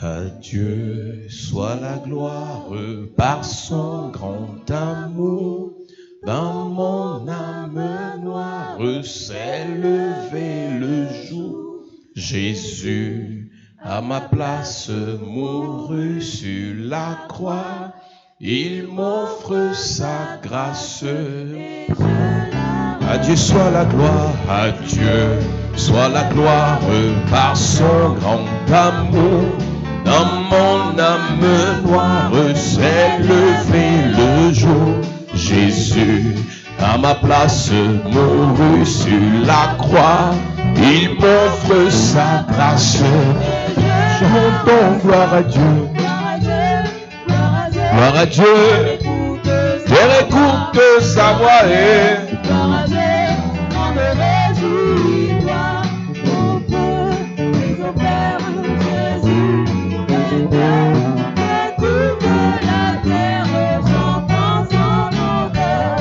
À Dieu soit la gloire par son grand amour. Dans mon âme noire s'est levé le jour. Jésus, à ma place, mourut sur la croix. Il m'offre sa grâce. À Dieu soit la gloire, à Dieu soit la gloire par son grand amour. Dans mon âme noire s'est levé le jour. Jésus, à ma place, mourut sur la croix. Il m'offre sa grâce. Chantons gloire à Dieu. Gloire à Dieu. Terre écoute sa voix. Gloire à Dieu, on me réjouit, toi, auprès des opères, Jésus, et toute la terre chantant son odeur.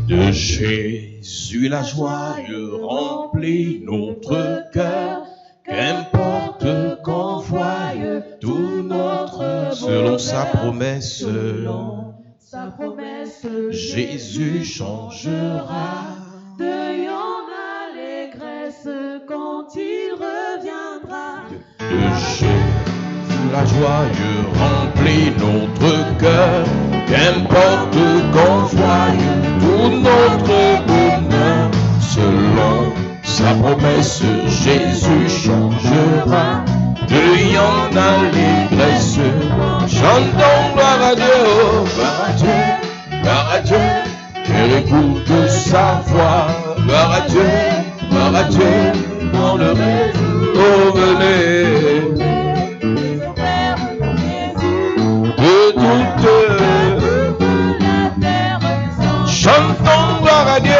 De Jésus la joie remplit notre cœur, qu'importe qu'on voie tout notre selon sa promesse. Selon sa promesse, Jésus changera. Deuillons l'allégresse quand il reviendra. De Jésus la joie remplit notre cœur, qu'importe qu'on voie tout notre bonheur. Selon sa promesse, Jésus changera. Deuillons l'allégresse, chantons gloire à Dieu, gloire à Dieu, gloire à Dieu. Qu'elle écoute sa voix, gloire à Dieu, on le réjouit. Oh, venez. Chantons gloire à Dieu.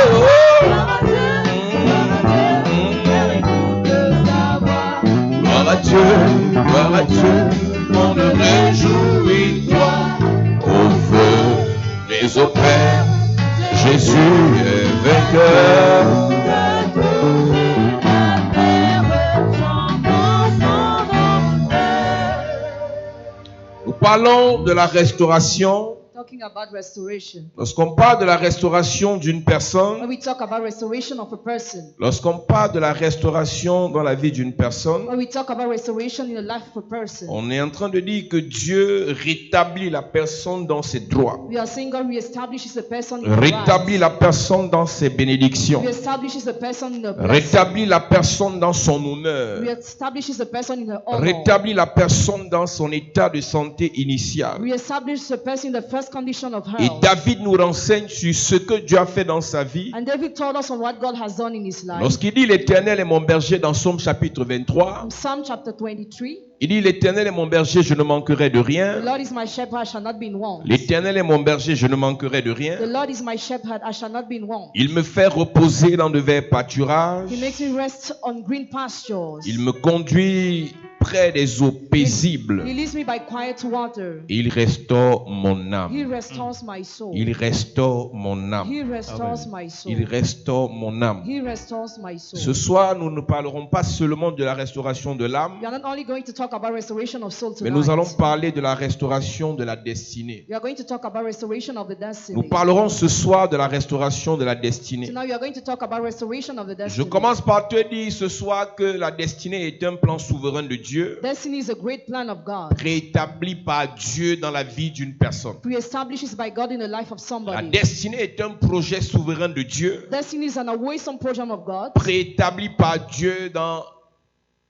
Gloire à Dieu, on le réjouit, toi. Au feu des opères, Jésus est vainqueur. Nous parlons de la restauration. Talking about restoration. Lorsqu'on parle de la restauration d'une When personne, we talk about restoration of a person, lorsqu'on parle de la restauration dans la vie d'une personne, when we talk about restoration in the life of a person, on est en train de dire que Dieu rétablit la personne dans ses droits, we are saying God reestablishes the person in the rétablit la personne dans ses bénédictions, reestablishes the person in the blessing, rétablit la personne dans son honneur, reestablishes the person in the honor, rétablit la personne dans son état de santé initial. reestablishes the person in the first condition of Et health. David nous renseigne sur ce que Dieu a fait dans sa vie. And David told us on what God has done in his life. Lorsqu'il dit l'Éternel est mon berger dans Psaume chapitre 23, In Psalm chapter 23, il dit l'Éternel est mon berger, je ne manquerai de the rien. Lord is my shepherd, I shall not be in want. L'Éternel est mon berger, je ne manquerai de rien. The Lord is my shepherd, I shall not be in want. Il me fait reposer dans de verts pâturages. He makes me rest on green pastures. Il me conduit près des eaux paisibles. He leads me by quiet water. Il restaure mon He âme. restores my soul. Il restaure mon âme. He restores my soul. Il restaure mon âme. He restores my soul. Ce soir, nous ne parlerons pas seulement de la restauration de l'âme, We are not only going to talk about restoration of soul mais tonight. nous allons parler de la restauration de la destinée. We are going to talk about restoration of the destiny. Nous parlerons ce soir de la restauration de la destinée. Tonight we are going to talk about restoration of the Je destiny. commence par te dire ce soir que la destinée est un plan souverain de Dieu, Destiny is a great plan of God. préétabli par Dieu dans la vie d'une personne. Pre-established by God in the life of La somebody. destinée est un projet souverain de Dieu, Destiny is an awesome program of God. préétabli par Dieu dans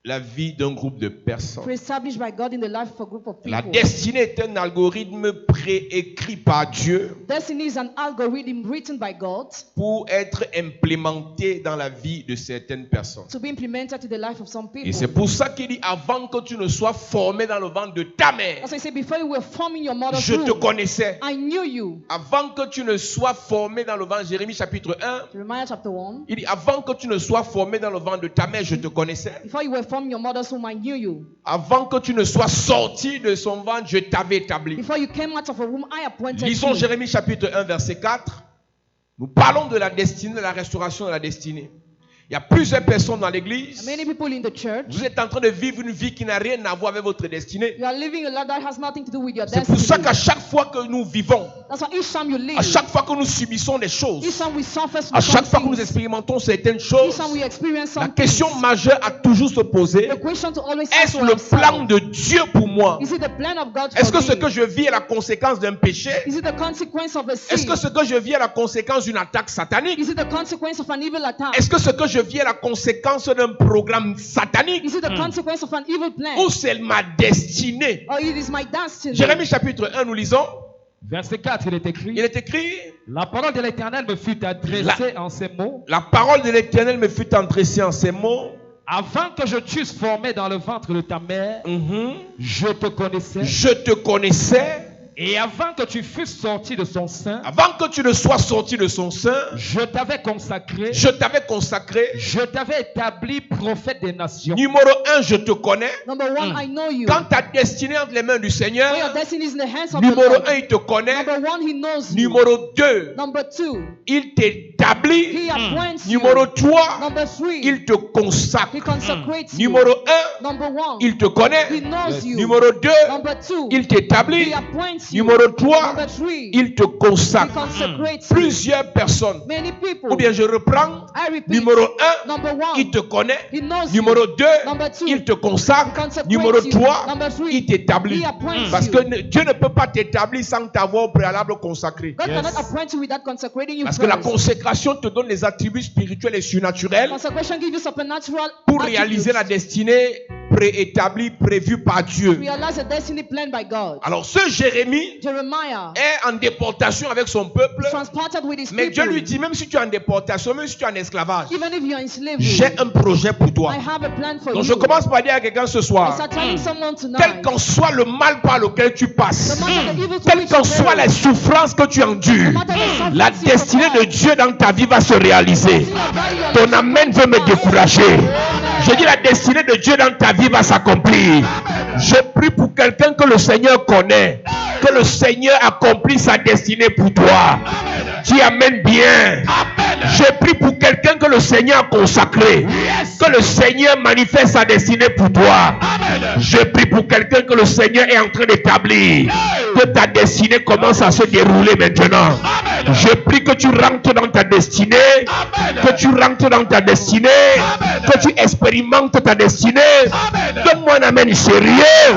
la vie d'un groupe de personnes. Pre-established by God in the life of a group of La people. destinée est un algorithme préécrit par Dieu Destiny is an algorithm written by God pour être implémenté dans la vie de certaines personnes. to be implemented to the life of some Et c'est people. pour ça qu'il dit avant que tu ne sois formé dans le ventre de ta mère, As I say, before you were forming your mother's je te womb, connaissais. I knew you. Avant que tu ne sois formé dans le ventre, Jérémie chapitre 1, Jeremiah chapter 1. il dit avant que tu ne sois formé dans le ventre de ta mère, je te connaissais. Before you were forming your mother's womb, I knew you. Avant que tu ne sois sorti de son ventre, je t'avais établi. Before you came out of a womb, I appointed Lisons you. Jérémie chapitre 1 verset 4. Nous parlons de la destinée, de la restauration de la destinée. Il y a plusieurs personnes dans l'église. Many people in the church, Vous êtes en train de vivre une vie qui n'a rien à voir avec votre destinée. you are living a life that has nothing to do with your C'est pour ça destiny. qu'à chaque fois que nous vivons, That's why each time you live, à chaque fois que nous subissons des each choses, time we suffer à chaque some fois que nous things, expérimentons certaines each choses, time we experience la some question things, majeure à toujours se poser, the question to always ask est-ce le plan ourselves, de Dieu pour moi? is it the plan of God Est-ce for que ce que me? je vis est la conséquence d'un péché? Is it the consequence of a Est-ce sin? que ce que je vis est la conséquence d'une attaque satanique? Is it the consequence of an evil attack? Est-ce que ce que je vis est la conséquence d'un programme satanique? Is it the consequence of an evil plan? Ou c'est ma destinée? Or it is my destiny? Jérémie chapitre 1, nous lisons. Verset 4, il est écrit. Il est écrit, La parole de l'Éternel me fut adressée en ces mots. la parole de l'Éternel me fut adressée en ces mots. Avant que je t'eusse formé dans le ventre de ta mère, je te connaissais. Je te connaissais. Et avant que tu fusses sorti de son sein, Avant que tu ne sois sorti de son sein, je t'avais consacré. je t'avais consacré. Je t'avais établi prophète des nations. Numéro 1, je te connais. Number one, I know you. Quand ta destinée est entre les mains du Seigneur, When your destiny is in the hands of the numéro Lord. 1, il te connaît. Number one, he knows you. Numéro 2, Number two, il t'établit. he appoints you. Numéro 3, Number three, il te consacre. he consecrates you. Numéro 1, Number one, il te connaît. he knows you. Numéro 2, Number two, il t'établit. he appoints you. Numéro 3, Number three, il te he consacre. consecrates you. Plusieurs personnes. Many people. Ou bien je reprends. I repeat. Numéro 1, Number one, il te connaît. he knows you. Numéro 2, Number two, il te consacre. he consecrates Numéro you. 3, Number three, il t'établit. he appoints Parce you. que Dieu ne peut pas t'établir sans t'avoir au préalable consacré. God cannot appoint you without consecrating you Parce que la first. consécration te donne les attributs spirituels et surnaturels Consecration gives you supernatural pour réaliser la attributes. destinée préétablie, prévue par Dieu. Realize the destiny planned by God. Alors ce Jérémie Jeremiah est en déportation avec son peuple. transported with his Mais Dieu people. lui dit, même si tu es en déportation, même si tu es en esclavage, Even if you're in slavery, j'ai un projet pour toi. I have a plan for Donc you. je commence par dire à quelqu'un ce I soir, start telling someone tonight. quel qu'en soit le mal par lequel tu passes, No matter the evil to quelles which qu'en you soient go, les souffrances que tu endures, no matter the suffering la you destinée de suffer, Dieu dans ta vie va se réaliser. see your body, your Ton life amen will veut me pass. décourager. Je dis la destinée de Dieu dans ta vie va s'accomplir. Je prie pour quelqu'un que le Seigneur connaît, que le Seigneur accomplit sa destinée pour toi. Dis amen bien. Je prie pour quelqu'un que le Seigneur a consacré, que le Seigneur manifeste sa destinée pour toi. Je prie pour quelqu'un que le Seigneur est en train d'établir, que ta destinée commence à se dérouler maintenant. Je prie que tu rentres dans ta destinée, que tu rentres dans ta destinée, que tu expérimentes ta destinée. Donne-moi un amen sérieux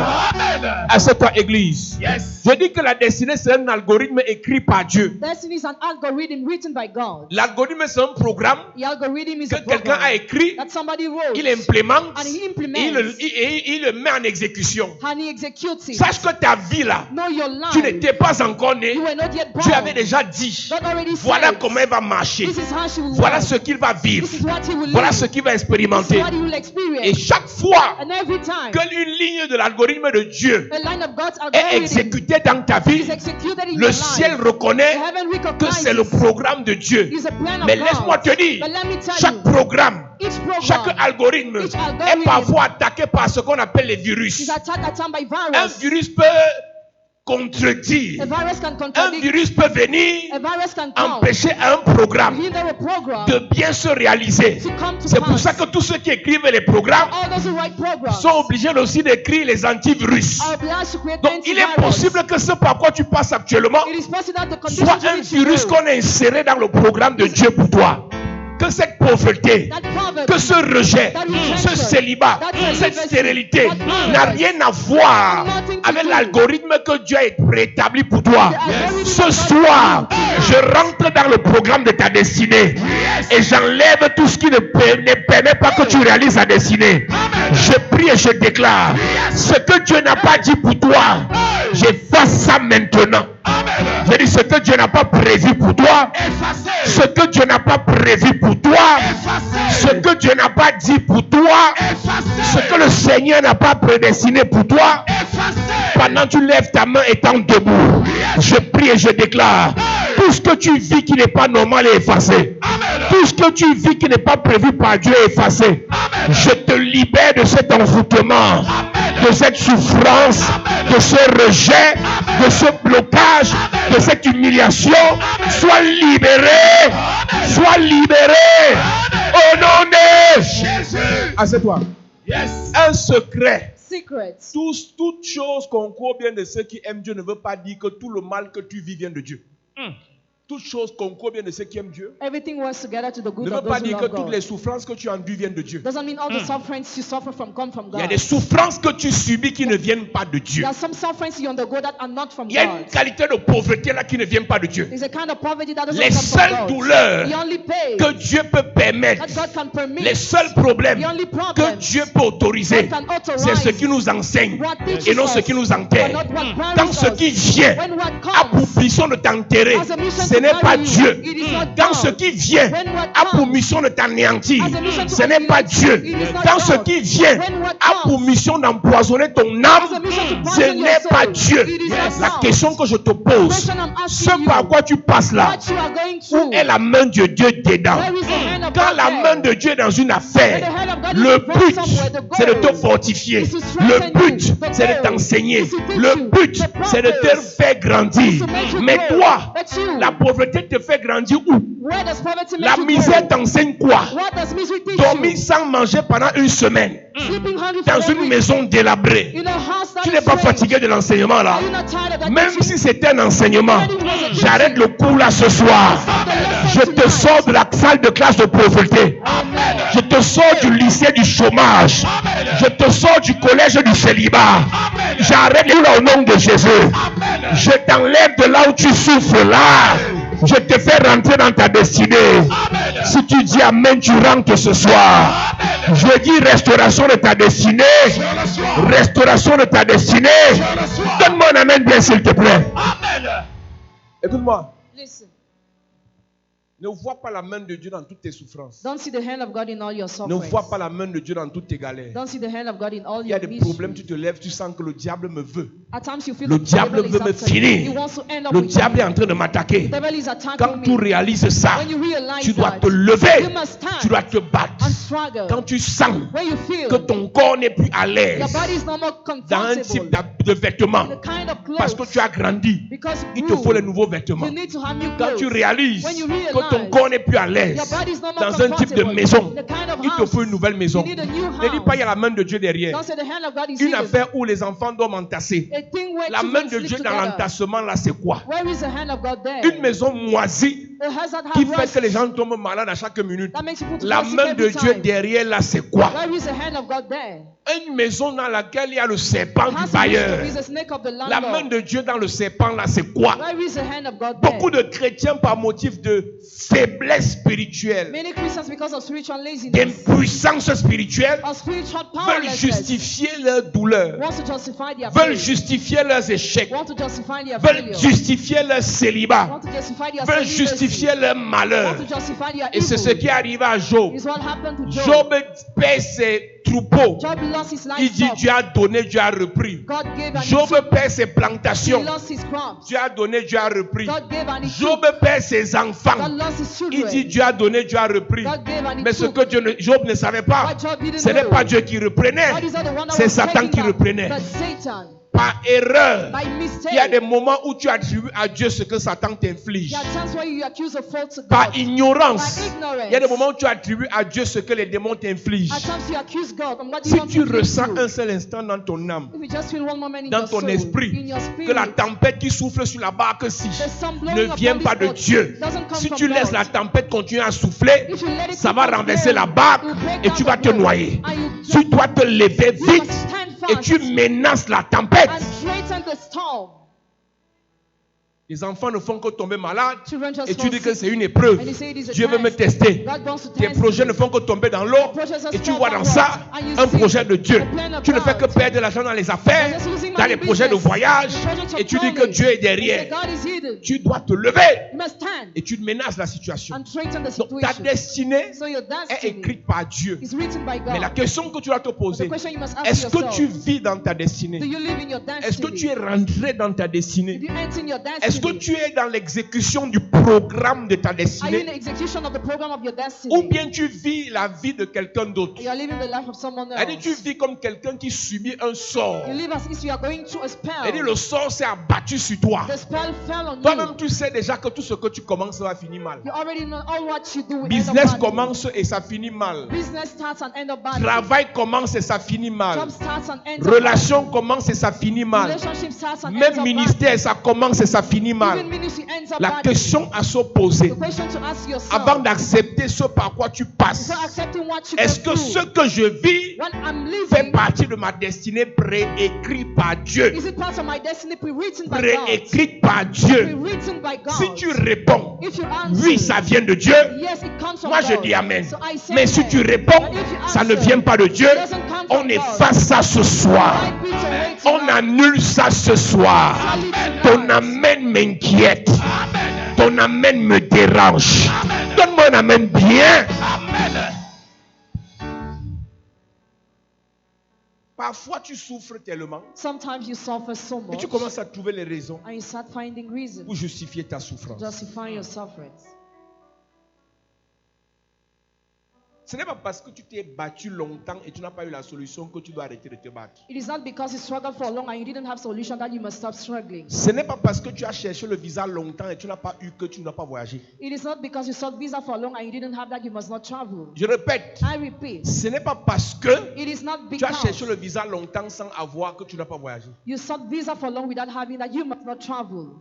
à cette église. Je dis que la destinée c'est un algorithme écrit par Dieu. Destiny is an algorithm written by God. L'algorithme c'est un programme The algorithm is que a quelqu'un a program écrit, that somebody wrote il implémente and he et implements il le met en exécution. and he executes it. Sache que ta vie là, Know your tu life. n'étais pas encore né. You were not yet born. Dieu avait déjà dit, God already voilà said, comment il va marcher. this is how she will Voilà walk. ce qu'il va vivre. This is what he will Voilà live. ce qu'il va This is expérimenter. what he will experience. Et chaque fois And every time qu'une ligne de l'algorithme de Dieu a line of God's est algorithm exécutée dans ta is vie, executed in le your ciel life, reconnaît the heaven que c'est le recognizes programme de Dieu. it's a plan of Mais laisse-moi God. te dire, But let me tell chaque you, programme, each chaque program algorithme each est algorithm parfois attaqué par ce qu'on appelle les is virus. attacked at time by Un virus. virus peut contredire. A virus can Un contradict. virus peut venir A virus can come empêcher un programme hinder a program de bien se réaliser. to come to C'est pour pass. ça que tous ceux qui écrivent les programmes All those who write programs sont obligés aussi d'écrire les antivirus. are obliged to create Donc il est antivirus. possible que ce par quoi tu passes actuellement It is possible that the condition soit to un which you virus go, qu'on a inséré dans le programme de Dieu pour toi. Que cette pauvreté, that poverty, que ce rejet, that ce rejection, célibat, that cette celibacy, stérilité that ignorance, n'a rien à voir nothing to avec do l'algorithme que Dieu a préétabli pour toi. with the algorithm Ce of God. soir, je rentre dans le programme de ta destinée. Et j'enlève tout ce qui ne permet pas que tu réalises ta destinée. Je prie et je déclare, ce que Dieu n'a pas dit pour toi, j'efface ça maintenant. Je dis ce que Dieu n'a pas prévu pour toi, ce que Dieu n'a pas prévu pour toi, ce que Dieu n'a pas dit pour toi, ce que le Seigneur n'a pas prédestiné pour toi. Pendant que tu lèves ta main étant debout, je prie et je déclare, tout ce que tu vis qui n'est pas normal est effacé. Tout ce que tu vis qui n'est pas prévu par Dieu est effacé. Je te libère de cet envoûtement, de cette souffrance, de ce rejet, de ce blocage, de cette humiliation. Sois libéré, sois libéré au nom de Jésus. Assieds-toi. Un secret. Toute chose concourt bien de ceux qui aiment Dieu ne veut pas dire que tout le mal que tu vis vient de Dieu. Toute chose concourt bien de ceux qui aiment Dieu. Everything works together to the good Ne veut of pas those who dire que love toutes God. les souffrances que tu enduis viennent de Dieu. Doesn't mean all the sufferings you suffer from come from Il y a God. des souffrances que tu subis qui ne viennent pas de Dieu. There are some sufferings you undergo that are not from Il y a une God. qualité de pauvreté là qui ne vient pas de Dieu. There's a kind of poverty that doesn't Les come seules from God. douleurs The only pain que Dieu peut permettre, that God can permit, les seuls problèmes the only que problems Dieu peut autoriser, God can authorize, c'est ce qui nous enseigne what teaches et non ce us, qui nous enterre. but not what buries Quand ce us. qui vient When what a pour comes mission de t'enterrer, as a mission ce to n'est pas bury you, Dieu. it is not Quand God. ce qui vient When what a pour comes mission de t'anéantir, as a mission to ce n'est pas annihilate, Dieu. it is not Quand ce God. qui vient When what a pour comes mission d'empoisonner ton as a âme, mission to ce poison your n'est soul, pas Dieu. it is not La God. question que je te pose, question I'm asking ce par you, quoi tu passes là, what you are going où through, est la main de Dieu dedans? where is the hand of Quand God la there? main de Dieu est dans une affaire, When the hand of God is le involved but, somewhere, the c'est de goal te fortifier. is to Le strengthen but, you. The c'est de goal t'enseigner. is to teach Le you. but, The c'est de te purpose faire grandir. is to make you Mais grow. toi, But you, la pauvreté te fait grandir où? where does poverty La make you misère grow? t'enseigne quoi? What does misery teach Dormir you? sans manger pendant une semaine Sleeping hungry dans for a une week maison délabrée. in a house that Tu is n'es pas strange. fatigué de l'enseignement là? Are you not tired of that Même teaching? si c'était un enseignement, j'arrête le cours là ce soir. Je te sors de la salle de classe de pauvreté. Amen. Je te sors du lycée du chômage. Je te sors du collège du célibat. J'arrête tout là au nom de Jésus. Je t'enlève de là où tu souffres là. Je te fais rentrer dans ta destinée. Si tu dis Amen, tu rentres ce soir. Je dis restauration de ta destinée. Restauration de ta destinée. Donne-moi un Amen bien s'il te plaît. Écoute-moi. Listen, Ne vois pas la main de Dieu dans toutes tes souffrances. don't see the hand of God in all your Ne sufferings. vois pas la main de Dieu dans toutes tes galères. Don't see the hand of God in all Il y a your des problèmes, misery. tu te lèves, tu sens que le diable me veut. At times you feel Le the diable devil is veut me after you. finir. He wants to end up Le with diable est you. en train de m'attaquer. The devil is attacking Quand tu me. réalises ça, When you realize tu dois that, te lever, you must stand tu dois te battre. and struggle. Quand tu sens When you feel que ton corps n'est plus à your l'aise body is no more dans un type comfortable, de vêtements, the kind of parce que clothes, tu as grandi, because il you te faut les grew, nouveaux vêtements. you need to have new Quand tu clothes. réalises When you que ton realize corps n'est plus à l'aise your body is no more dans un type de comfortable, maison, the kind of il te house, faut une nouvelle maison. you need a new Ne dis pas il y a la main de Dieu derrière. Don't say the hand of God is Une hidden. affaire où les enfants dorment entassés. A thing where La children main de sleep Dieu dans together. l'entassement là, c'est quoi? Where is the hand of God there? Une maison moisie A house that qui has fait rust que les gens tombent malades à chaque minute. that makes people to La fall sick main de every Dieu time. derrière là, c'est quoi? Where is the hand of God there? Une maison dans laquelle il y a le serpent du House bailleur. is the snake of the La main landlord. de Dieu dans le serpent là, c'est quoi? Where is the hand of God there? Beaucoup de chrétiens par motif de faiblesse spirituelle, Many Christians, because of spiritual laziness, d'impuissance spirituelle, of spiritual veulent powerlessness, justifier leur douleur, want to justify their veulent failure, justifier leurs échecs, want to justify their veulent failure, justifier leur célibat, want to justify their veulent celibacy, justifier leur malheur. want to justify their Et c'est ce evil. qui est arrivé à Job. It's what happened to Job. Job perd ses troupeaux. Job lost his Il dit livestock. Dieu a donné, Dieu a repris. God gave and he Job took. perd ses He plantations. lost his crops. Dieu a donné, Dieu a repris. God gave and he Job took. perd ses God enfants. lost his Il children. dit Dieu a donné, Dieu a repris. God gave and he Mais ce took. que Job ne savait pas, What Job didn't ce n'est know. pas Dieu qui reprenait, God is not the one that c'est was Satan taking qui back, reprenait. but Satan. Par erreur, By mistake. il y a des moments où tu attribues à Dieu ce que Satan t'inflige. There are times where you accuse a fault to God. Par ignorance, By ignorance. il y a des moments où tu attribues à Dieu ce que les démons t'infligent. At times you accuse God of what Si you tu don't ressens do. un seul instant dans ton âme, If you just feel one moment in dans your ton soul, esprit, in your spirit, que la tempête qui souffle sur la barque ci the sun blowing ne upon vient this pas de boat Dieu. doesn't come Si from tu laisses God. la tempête continuer à souffler, If you let it ça keep va on renverser blowing, la barque it will break et down tu the vas te boat, noyer. and you Tu dois te lever You vite must stand et fast tu menaces la tempête. and straighten the storm. Les enfants ne font que tomber malades. Children just Et tu fall dis que sick. c'est une épreuve. And you say it is a Dieu veut me test. tester. God wants to Tes test projets you. ne font que tomber dans l'eau. Your projects just Et tu fall vois dans backward. ça And you un see projet de Dieu. the plan of Tu ne fais que God. perdre de l'argent dans les affaires, You're just losing dans money les in projets de business. voyage. The projects of Et tu dis que traveling. Dieu est You say derrière. God is hidden. Tu dois te lever You must stand et tu menaces la situation. and threaten the Donc ta situation. destinée So your est destiny écrite par Dieu. is written by Mais la God. question que tu dois te But the poser, question you must ask est-ce que yourself, tu vis dans ta do destinée? you live in your Est-ce que tu es destiny? rentré dans ta destinée? Did you enter in your Est-ce que destiny? tu es dans l'exécution du programme de ta Are you in the destinée? execution of the program of your Ou destiny? bien tu vis la vie de quelqu'un d'autre? You are living the life of someone Elle dit, tu else. vis comme quelqu'un qui subit un sort. You live as if you are going through a Elle dit, spell. le sort s'est abattu sur toi. The spell fell on Toi-même, you. tu sais déjà que tout ce que tu commences va finir mal. You already know all what you do will end up Business badly. commence et ça finit mal. Business starts and end up badly. Travail commence et ça finit mal. Job starts and ends up Relation badly. commence et ça finit mal. Relationship starts and ends Même up ministère, ça commence et ça finit badly. mal. Even ministry ends up La badly. question à se poser, The question to ask yourself, avant d'accepter ce par quoi tu passes, before accepting what you est-ce go que through, ce que je vis when I'm fait living, partie de ma destinée préécrite par Dieu? is it part of my destiny pre-written by God? Préécrite par Dieu. Pre-written by God. Si tu réponds, If you answer, oui, ça vient de Dieu, yes, it comes from moi je God. dis Amen. So I say Mais si amen. tu réponds, But if you ça ne answer, vient pas de Dieu, it doesn't come from on God. efface ça ce soir. I reiterate On tonight. annule ça ce soir. Ton amen m'inquiète. Ton amen me dérange. Donne-moi un amen bien. Parfois tu souffres tellement Sometimes you suffer so et much tu commences à trouver les raisons and you start finding reasons pour justifier ta to souffrance. justify your sufferings. Ce n'est pas parce que tu t'es battu longtemps et tu n'as pas eu la solution que tu dois arrêter de te battre. It is not because you struggled for long and you didn't have solution that you must stop struggling. Ce n'est pas parce que tu as cherché le visa longtemps et tu n'as pas eu que tu ne dois pas voyager. It is not because you sought visa for long and you didn't have that you must not travel. Je répète, I repeat, ce n'est pas parce que it is not tu as cherché le because visa longtemps sans avoir que tu n'as pas voyagé. you sought visa for long without having that you must not travel.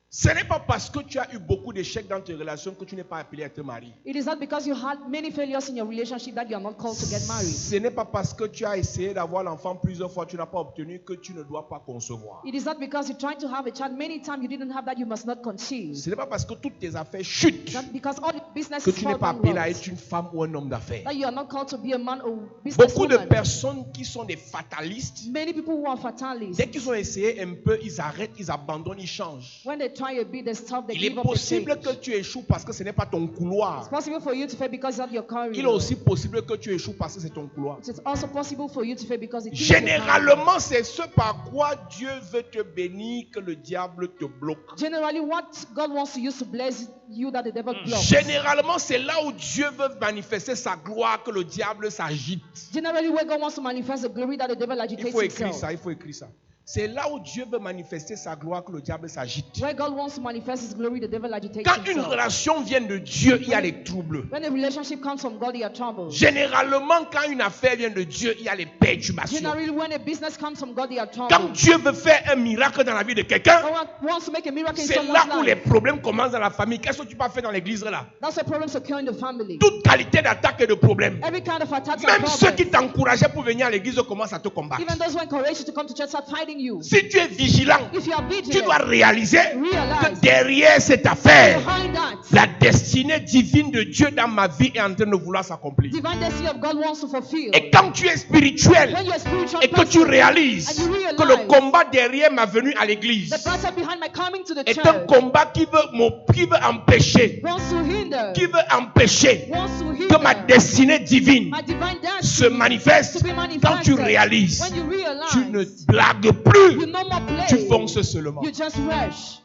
Ce n'est pas parce que tu as eu beaucoup d'échecs dans tes relations que tu n'es pas appelé à te marier. It is not because you had many failures in your relationship that you are not called to get married. Ce n'est pas parce que tu as essayé d'avoir l'enfant plusieurs fois que tu n'as pas obtenu que tu ne dois pas concevoir. It is not because you tried to have a child many times you didn't have that you must not conceive. Ce n'est pas parce que toutes tes affaires chutent Not because all your business que is tu n'es fall pas appelé à downwards, être une femme ou un homme d'affaires. that you are not called to be a man or Beaucoup de businesswoman. personnes qui sont des fatalistes, Many people who are fatalists, dès qu'ils ont essayé un peu, ils arrêtent, ils abandonnent, ils changent. when they try a bit, they stop, they Il est give up, they possible change. que tu échoues parce que ce n'est pas ton couloir. It's possible for you to fail because it's not your career. Il est aussi possible que tu échoues parce que c'est ton couloir. It's also possible for you to fail because it is your career. Généralement, c'est ce par quoi Dieu veut te bénir que le diable te bloque. Generally, what God wants to use to bless you that the devil blocks. Généralement, c'est là où Dieu veut manifester sa gloire que le diable s'agite. Generally, where God wants to manifest the glory that the devil Il agitates faut écrire himself. ça, il faut écrire ça. C'est là où Dieu veut manifester sa gloire que le diable s'agite. Where God wants to manifest his glory, the devil agitates Quand une himself. relation vient de Dieu, il y a les troubles. When a relationship comes from God, you are troubled. Généralement, quand une affaire vient de Dieu, il y a les perturbations. Generally, when a business comes from God, you are Quand troubled. Dieu veut faire un miracle dans la vie de quelqu'un, God wants to make a miracle in c'est someone's là où les life. problèmes commencent dans la famille. Qu'est-ce que tu peux faire dans l'église là? That's a problem secure in the family. Toute qualité d'attaque et de problème. Every kind of attack and Même ceux qui problem. t'encourageaient pour venir à l'église commencent à te combattre. Even those who encourage you to come to church start fighting you. Si tu es vigilant, If you are tu vigilant, dois réaliser que realize derrière cette affaire, behind that, la destinée divine de Dieu dans ma vie est en train de vouloir s'accomplir. divine destiny of God wants to fulfill. Et quand tu es spirituel When you're a spiritual et que tu person, réalises and you realize que le combat derrière ma venue à l'église the battle behind my coming to the est church un combat qui veut empêcher, wants to hinder, wants to que ma hinder destinée divine my divine se destiny manifeste. to be Quand tu manifested. réalises, When you realize, tu ne blagues plus, you no more play, tu fonces seulement. you just rush.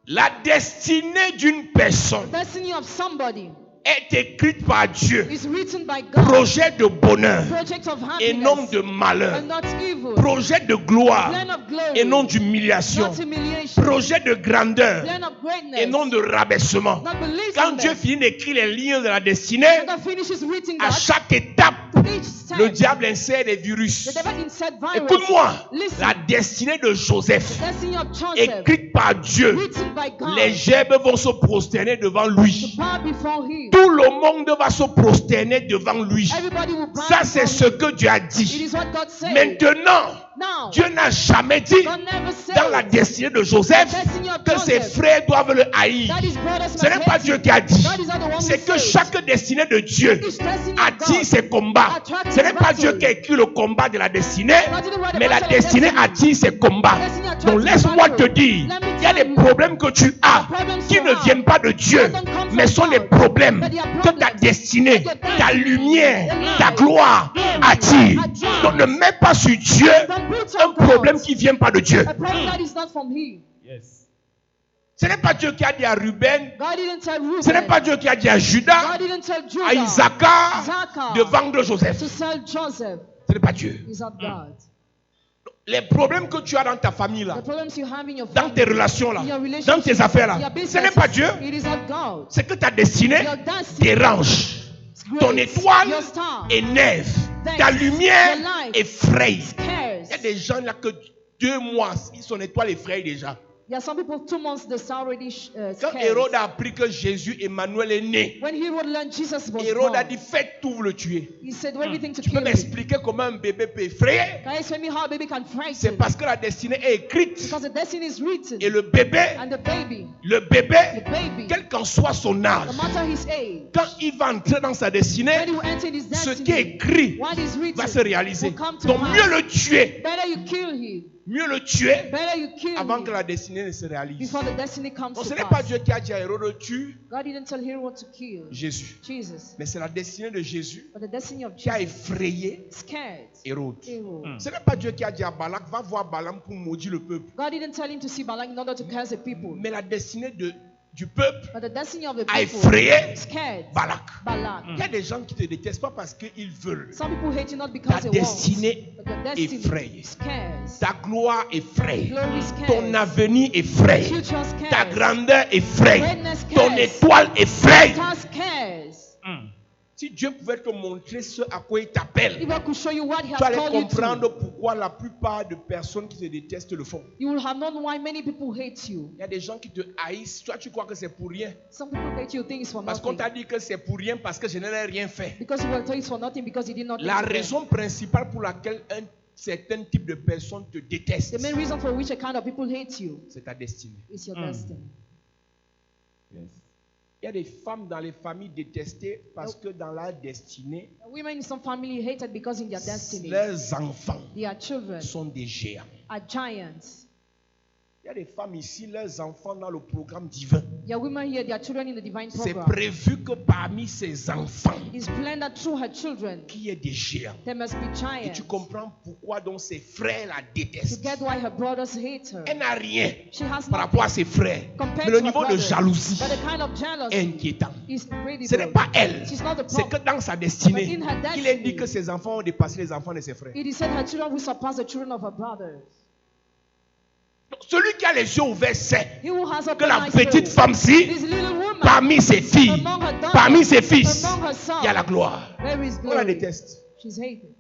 La destinée d'une personne Destiny of somebody est écrite par Dieu. is written by God. Projet de bonheur Project of et non happiness de malheur. and not evil. Projet de gloire Plan of glory, et non d'humiliation. not humiliation. nation. projet de grandeur Plan of greatness. et non de rabaissement. Not believing Quand Dieu them. finit d'écrire les lignes de la destinée, God finishes writing à that. chaque étape, Each step, le diable insère des virus. the devil insert virus. Écoute-moi, Listen. la destinée de Joseph, Destiny of Joseph. écrite par Dieu, Written by God. les gerbes vont se prosterner devant lui. Bow before him. Tout le monde va se prosterner devant lui. Everybody will bow Ça, c'est before ce him. que Dieu a It dit. is what God said. Maintenant, Now, Dieu n'a jamais dit God never said dans la destinée de Joseph destiny of que ses Joseph frères doivent le haïr. that his brothers Ce n'est must pas hate Dieu him. qui a dit. God is not the one who C'est que said. chaque destinée de Dieu Each destiny of attire God ses combats. attracts Ce n'est his pas Dieu battle. qui a écrit le combat de la destinée, Not the word mais la about destinée destiny. attire ses combats. Destiny attracts Donc his laisse-moi te battle. dire, Let me il y a tell des you, problèmes que tu as problems qui you ne have viennent pas de Dieu, that don't come mais from sont les God, problèmes but they are que ta problems destinée, that your ta destiny, lumière, your ta light, gloire glory, attire. attracts. Donc ne mets pas sur Dieu Don't put un on God problème qui ne vient pas de Dieu. a problem that is not from him. Yes. Ce n'est pas Dieu qui a dit à Ruben, God didn't tell Reuben. ce n'est pas Dieu qui a dit à Judas, God didn't tell à Judah. Isaac Isaac de vendre Joseph. to sell Joseph. Ce n'est pas Dieu. Is not God. Les problèmes que tu as dans ta famille là, The problems you have in your dans family, tes relations là, in your dans relationships, tes affaires là, your ce businesses, n'est pas Dieu. It is not God. C'est que ta destinée Your destiny, dérange. Ton grace, étoile your star, énerve. Ta thanks, lumière your light, effraie. cares. Il y a des gens là que 2 mois, son étoile effraie déjà. There are some people 2 months the star already Quand scares. Hérode a appris que Jésus, Emmanuel est né, When Herod learned Jesus was Hérode a born, dit faites tout le tuer. he said do everything to Tu peux kill him. m'expliquer comment un bébé peut effrayer? Can you explain me how a baby can C'est frighten? parce que la destinée est écrite. Because the destiny is written. Et le bébé, And the baby, quel qu'en soit son âge, no matter his age, quand il va entrer dans sa destinée, when he will enter in his ce qui est destiny, écrit what is written va se réaliser. will come to Donc pass. mieux le tuer, Better you kill him. mieux le tuer Better you kill avant him que la destinée ne se réalise. before the destiny comes Donc to ce n'est pas pass. Dieu qui a dit à Hérode tue God didn't tell Herod to kill Jésus, Jesus, mais c'est la destinée de Jésus but the destiny of qui a Jesus effrayé scared Hérode. Herod. Ce n'est pas Dieu qui a dit à Balak va voir Balaam pour maudire le peuple, God didn't tell him to see Balak in order to curse the people, mais la destinée du peuple but the destiny of the a people effrayé scared Balak. Balak. Il y a des gens qui te détestent pas parce qu'ils veulent. Some people hate you not Ta because they destinée want, but your destiny effraie. scares. Ta gloire effraie. Glory scares. Ton avenir effraie. Future scares. Ta grandeur effraie. Greatness Ton scares. étoile effraie. Star scares. Si Dieu pouvait te montrer ce à quoi il t'appelle, If I could show you what He tu has allais called you comprendre to, pourquoi la plupart de personnes qui te détestent le font. you will have known why many people hate you. Il y a des gens qui te haïssent. Toi, tu crois que c'est pour rien. Some people hate you think it's for Parce qu'on nothing. t'a dit que c'est pour rien parce que je n'ai rien fait. Because you will tell it's for nothing because you did not La do it. raison principale pour laquelle un certain type de personnes te détestent, The main reason for which a kind of people hate you c'est ta destinée. is your destiny. Il y a des femmes dans les familles détestées parce que dans leur destinée, Women in some family hated because in their destiny, leurs enfants their children sont des géants. are giants. Il y a des femmes ici, leurs enfants dans le programme divin. There are women here, their children in the divine C'est program. prévu que parmi ces enfants, It's planned that through her children, qu'il y ait des géants. there must be Et tu giants. comprends pourquoi donc ses frères la To détestent. get why her brothers hate her. Elle n'a rien She has par rapport à nothing ses frères. compared Mais le to her niveau de brothers. jalousie But the kind of est jealousy inquiétant. is Ce n'est incredible. pas elle. She's not the C'est que problem. dans sa destinée, But in her qu'il ait destiny, dit que ses enfants ont dépassé les enfants de ses frères. It is said her children will surpass the children of her brothers. Donc, celui qui a les yeux ouverts sait He who has que open la eyes petite knows. femme-ci, This little woman, parmi ses filles, among her daughters, parmi ses fils, among her sons, il y a la gloire. there is On la glory. déteste. She's hated.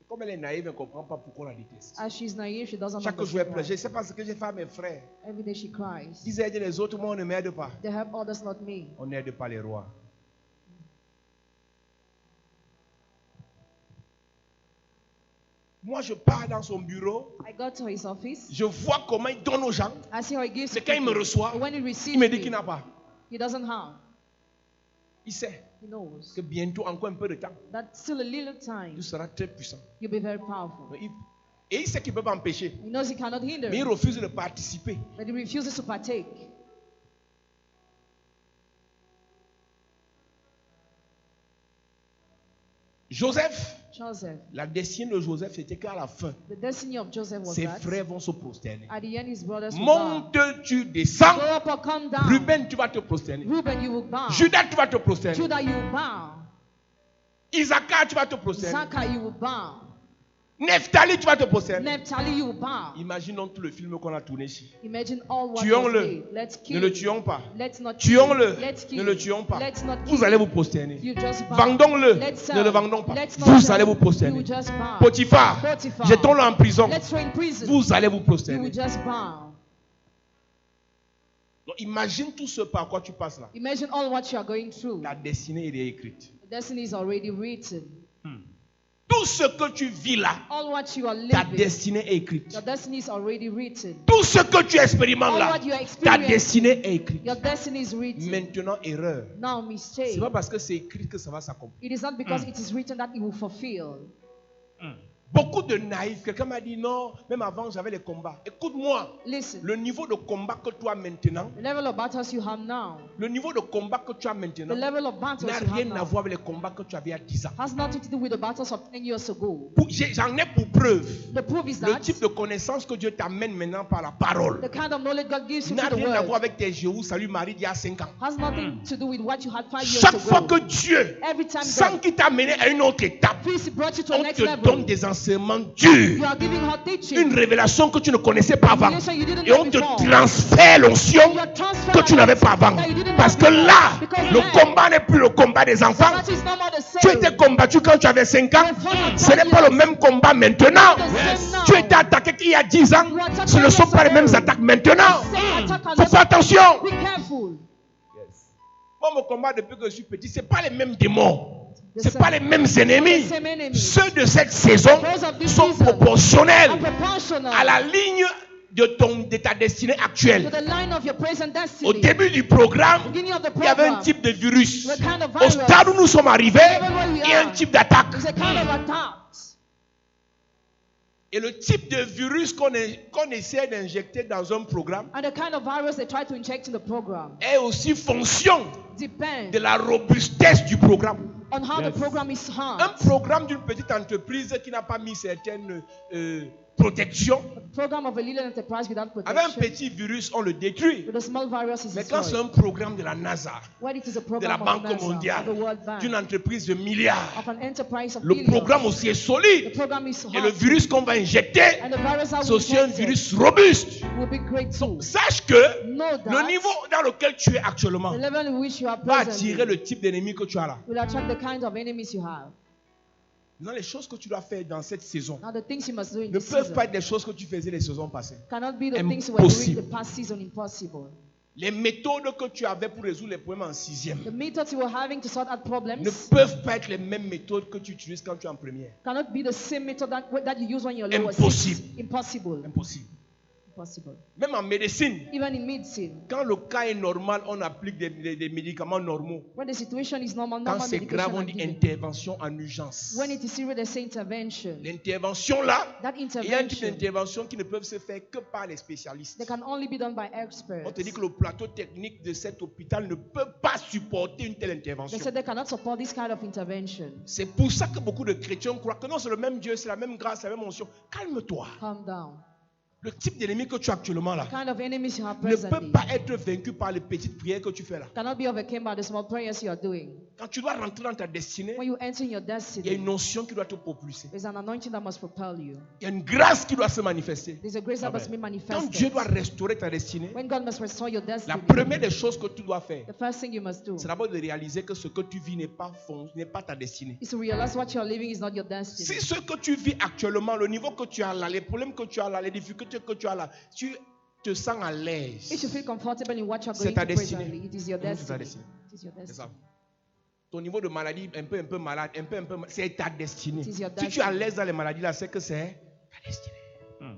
Comme elle est naïve, elle ne comprend pas pourquoi on la déteste. As she's naive, she doesn't Chaque jour, elle understand pleure. Je why. ne sais pas ce que j'ai fait à mes frères. Every day she cries. Ils aident les autres, moi on ne m'aide pas. They help others, not me. On n'aide pas les rois. Moi, je pars dans son bureau, I got to his office. je vois comment il donne aux gens. I see how he gives Mais quand il me people. reçoit, But when he receives il me dit me, qu'il n'a pas. he doesn't have. Il sait He knows que bientôt, encore un peu de temps, that still a little time, tu seras très puissant. you'll be very powerful. Et il sait qu'il ne peut pas empêcher. He knows he cannot hinder, Mais il refuse de participer. but he refuses to partake. Joseph, Joseph, la destinée de Joseph, c'était qu'à la fin, the destiny of Joseph was ses that frères vont se prosterner. at the end his brothers will bow. Monte, tu descends. Go up or come down. Ruben, tu vas te prosterner. Reuben, you will bow. Judas, tu vas te prosterner. Judah, you will bow. Isaac, tu vas te prosterner. Zachar, you will bow. Nephtali, tu vas te prosterner. Naphtali, you will bow. Imaginons tout le film qu'on a tourné ici. Imagine all what was Tuons-le. made. Let's Ne kill le him. tuons pas. Let's not kill Tuons-le. him. Let's kill Ne le him. tuons pas. Let's not Vous kill allez him. vous prosterner. You just bow. Vendons-le. Let's sell. Ne le vendons pas. Let's not Vous sell. allez vous You prosterner. will just bow. Potiphar, Potiphar. jetons-le en prison. Let's throw in prison. Vous allez vous You prosterner. will just bow. Donc, imagine tout ce par quoi tu passes là. Imagine all what you are going through. Ta destinée est écrite. The destiny is already written. Tout ce que tu vis là, All what you are ta living, destinée est écrite. your destiny is already written. Tout ce que tu expérimentes All là, what you are ta experiencing, destinée est écrite. your destiny is written. Maintenant, erreur. Now C'est mistake. pas parce que c'est écrit que ça va s'accomplir. It is not because it is written that it will fulfill. Beaucoup de naïfs. Quelqu'un m'a dit non, même avant j'avais les combats. Écoute-moi, Listen, le niveau de combat que tu as maintenant, the level of battles you have now, le niveau de combat que tu as the maintenant level of battles n'a you have rien à now, voir avec les combats que tu avais il y a 10 ans. has nothing to do with the battles of 10 years ago. J'en ai pour preuve. The proof is Le that type de connaissance que Dieu t'amène maintenant par la parole the kind of knowledge God gives you n'a through the rien à voir word avec tes Jéhovah Salut Marie d'il y a 5 ans. has nothing to do with what you had 5 years Chaque fois que ago. Dieu, Every time sans God qu'il t'a amené à une autre étape, brought you to the on next te donne level, des enseignements durs. you are giving her teaching. Une révélation que tu ne connaissais pas avant. Revelation you didn't Et on know te before. transfère l'onction You are transferred que tu n'avais pas avant. that you didn't Parce know que before. là, Because le now, combat n'est plus le combat des enfants. that is no more the Tu same. étais combattu quand tu avais 5 ans. Ce n'est pas le même combat maintenant. Tu étais attaqué il y a 10 ans. Ce ne sont pas les mêmes attaques maintenant. Same attack and Faut faire attention. be careful. Moi, mon combat depuis que je suis petit, ce n'est pas les mêmes démons. The Ce n'est same- pas les mêmes ennemis. the same enemies. Ceux de cette saison Those of this sont season proportionnels are proportional à la ligne de ta destinée to actuelle. the line of your present Au destiny. début du programme, Beginning of the il y avait un program, type de virus. the kind of Au virus. stade où nous sommes arrivés, Where we il y a un are. type d'attaque. It's a kind of attack. Et le type de virus qu'on essaie d'injecter dans un programme And the kind of virus they try to inject in the program est aussi fonction depends de la robustesse du programme. on how the Yes. program is Un hard. programme d'une petite entreprise qui n'a pas mis certaines protections, The program of a little enterprise without avec un protection, petit virus, on le détruit. with a small virus is Mais quand c'est destroyed. un programme de la NASA, When it is a de la program of Banque the NASA, mondiale, of the World Bank, d'une entreprise de milliards, of an enterprise of le billions, programme aussi est the solide. program is Et le hard. virus qu'on va injecter, And the virus that c'est we aussi un injected virus robuste. will be great too. Sache que Know le that niveau dans lequel tu es actuellement the level in which you are va present attirer le type d'ennemi que tu as là. will attract the kind of enemies you have. Dans les choses que tu dois faire dans cette saison Now the things you must do in ne this peuvent season pas être des choses que tu faisais les saisons passées. cannot be the things you were doing Impossible. the past season. Impossible. Les méthodes que tu avais pour résoudre les problèmes en 6e The methods you were having to sort out ne problems peuvent pas être les mêmes méthodes que tu utilises quand tu es en première. cannot be the same method that you use when you're lower Impossible. six. Impossible. Impossible. Impossible. Même en médecine, Even in medicine, quand le cas est normal, on applique des médicaments normaux. when the situation is normal, Quand normal c'est medication grave, on are dit given. intervention en urgence. When it is serious, they say intervention. L'intervention là, That il y a un type intervention, d'intervention qui ne peuvent se faire que par les spécialistes. they can only be done by experts. On te dit que le plateau technique de cet hôpital ne peut pas supporter une telle They intervention. said they cannot support this kind of intervention. C'est pour ça que beaucoup de chrétiens croient que non, c'est le même Dieu, c'est la même grâce, c'est la même onction. Calme-toi. Calm down. Le type d'ennemi que tu as actuellement là The kind of enemies you have ne peut presently pas être vaincu par les petites prières que tu fais là. cannot be overcome by the small prayers you are doing. Quand tu dois rentrer dans ta destinée, When you enter in your il y a destiny, une notion qui doit te propulser. there's an anointing that must propel you. Il y a une grâce qui doit se manifester. There's a grace that must be Quand manifested. Dieu doit restaurer ta destinée, When God must restore your la destiny, première des choses que tu dois faire, the first thing you must do c'est d'abord de réaliser que ce que tu vis n'est pas ta destinée. is to realize what you're living is not your Si destiny. ce que tu vis actuellement, le niveau que tu as là, les problèmes que tu as là, les difficultés que tu as là, tu te sens à l'aise. If you feel comfortable in what you're C'est going ta through destinée. presently, it is your C'est ta destiny. destinée. It is your C'est ça. destiny. Ton niveau de maladie, un peu malade, un peu malade, c'est ta destinée. It is your Si tu es à destiny. l'aise dans les maladies là, c'est que c'est ta destinée.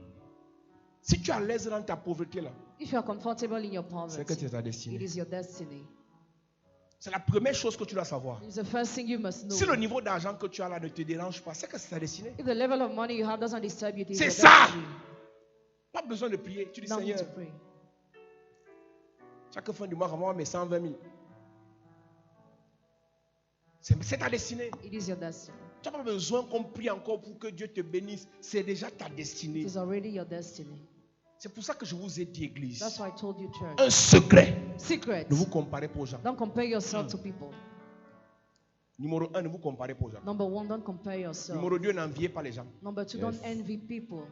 Si tu es à l'aise dans ta pauvreté là, If you are comfortable in your c'est que poverty, c'est ta it destinée. is your destiny. C'est la première chose que tu dois savoir. It is the first thing you must know. Si le niveau d'argent que tu as là ne te dérange pas, c'est que c'est ta destinée. If the level of money you have doesn't disturb you, it is C'est your ça. destiny. Pas besoin de prier. Tu dis No need Seigneur, to pray. chaque fin du mois, rends-moi mes 120 000. C'est ta destinée. It is your destiny. Tu n'as pas besoin qu'on prie encore pour que Dieu te bénisse. C'est déjà ta It destinée. is already your destiny. C'est pour ça que je vous ai dit, Église, That's why I told you, church. un secret. Secret. Ne vous comparez pas aux gens. Don't compare yourself to people. Numéro 1, ne vous comparez pas aux gens. Number 1, don't compare yourself. Numéro 2, n'enviez pas les gens. Number 2, don't envy people.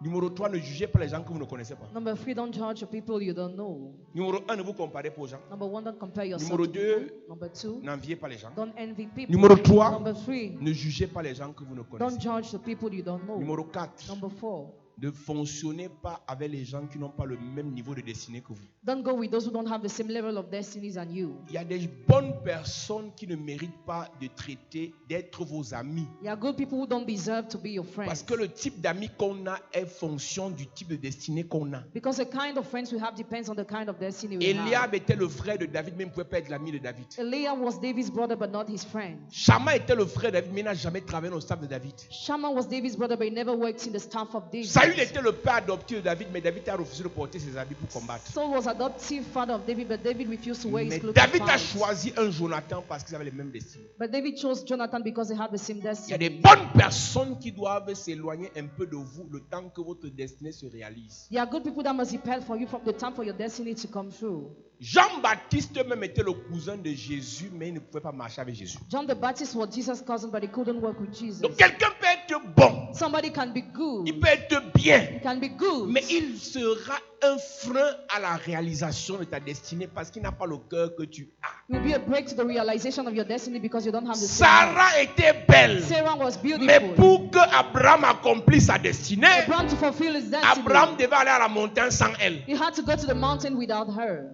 Numéro 3, ne jugez pas les gens que vous ne connaissez pas. Number 3, don't judge the people you don't know. Numéro 1, ne vous comparez pas aux gens. Number 1, don't compare yourself Numéro to 2, people. Number 2, n'enviez pas les gens. don't envy people. Numéro 3, Number 3, ne jugez pas les gens que vous ne don't connaissez pas. judge the people you don't know. Numéro 4, Number 4, ne fonctionnez pas avec les gens qui n'ont pas le même niveau de destinée que vous. don't go with those who don't have the same level of destinies as you. Il y a des bonnes personnes qui ne méritent pas de traiter, d'être vos amis. There are good people who don't deserve to be your friends. Parce que le type d'amis qu'on a est fonction du type de destinée qu'on a. Because the kind of friends we have depends on the kind of destiny we have. Eliab était le frère de David, mais il ne pouvait pas être l'ami de David. Eliab was David's brother but not his friend. Shammah était le frère de David, mais il n'a jamais travaillé dans le staff de David. Shammah was David's brother but he never worked in the staff of David. Saül était le père adoptif de David, mais David a refusé de porter ses habits pour combattre. Saul was adoptive father of David but David refused to wear his Mais clothes. David to a fight. choisi un Jonathan parce qu'ils avaient les mêmes destinées. But David chose Jonathan because they had the same Il y a destiny. des bonnes personnes qui doivent s'éloigner un peu de vous le temps que votre destinée se réalise. There are good people that must depend for you from the time for your destiny to come true. Jean-Baptiste même était le cousin de Jésus, mais il ne pouvait pas marcher avec Jésus. John the Baptist was Jesus' cousin but he couldn't work with Jesus. Donc quelqu'un peut être bon, Somebody can be good. il peut être bien, He can be good. mais il sera un frein à la réalisation de ta destinée parce qu'il n'a pas le cœur que tu as. It will be a break to the realization of your destiny because you don't have the same heart. Sarah était belle, Sarah was beautiful. mais pour que Abraham accomplisse sa destinée, Abraham to fulfill his destiny, Abraham devait aller à la montagne sans elle. he had to go to the mountain without her.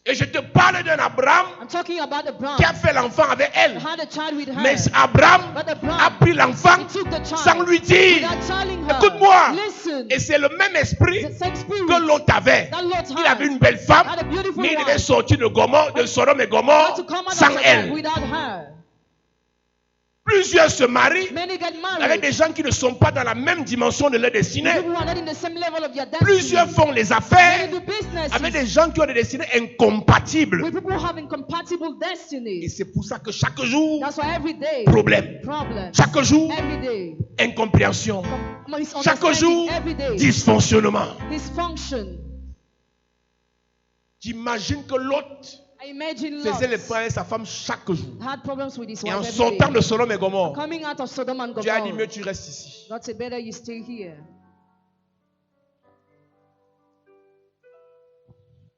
Et je te parle d'un Abraham I'm talking about Abraham. qui a fait l'enfant avec elle. Had a child with her. Mais Abraham But Abraham, a pris l'enfant he took the child sans lui dire, without telling her. écoute-moi. Listen. Et c'est le même esprit The same spirit que Lot avait. that Lot Il avait had. une belle femme, Had a beautiful mais il wife. devait sortir de Gomorrhe, de Sodome et Had Gomorrhe to come out sans of elle. her without her. Plusieurs se marient Many get avec married. des gens qui ne sont pas dans la même dimension de leur destinée. People who are not in the same level of their destiny. Plusieurs font les Many affaires do businesses avec des gens qui ont des destinées incompatibles. with people who have incompatible Et destinies. c'est pour ça que chaque jour, That's why every day, problème. problems. Chaque jour, Every day, incompréhension. Chaque jour, misunderstanding. Every day, dysfonctionnement. dysfunction. J'imagine que l'autre I imagine faisait les Lot points avec sa femme chaque jour. had problems with his Et en wife every sortant day. de Sodome et Gomorrhe, Coming out of Sodom and Dieu a dit Gomorrah, mieux tu restes ici. God said, better you stay here.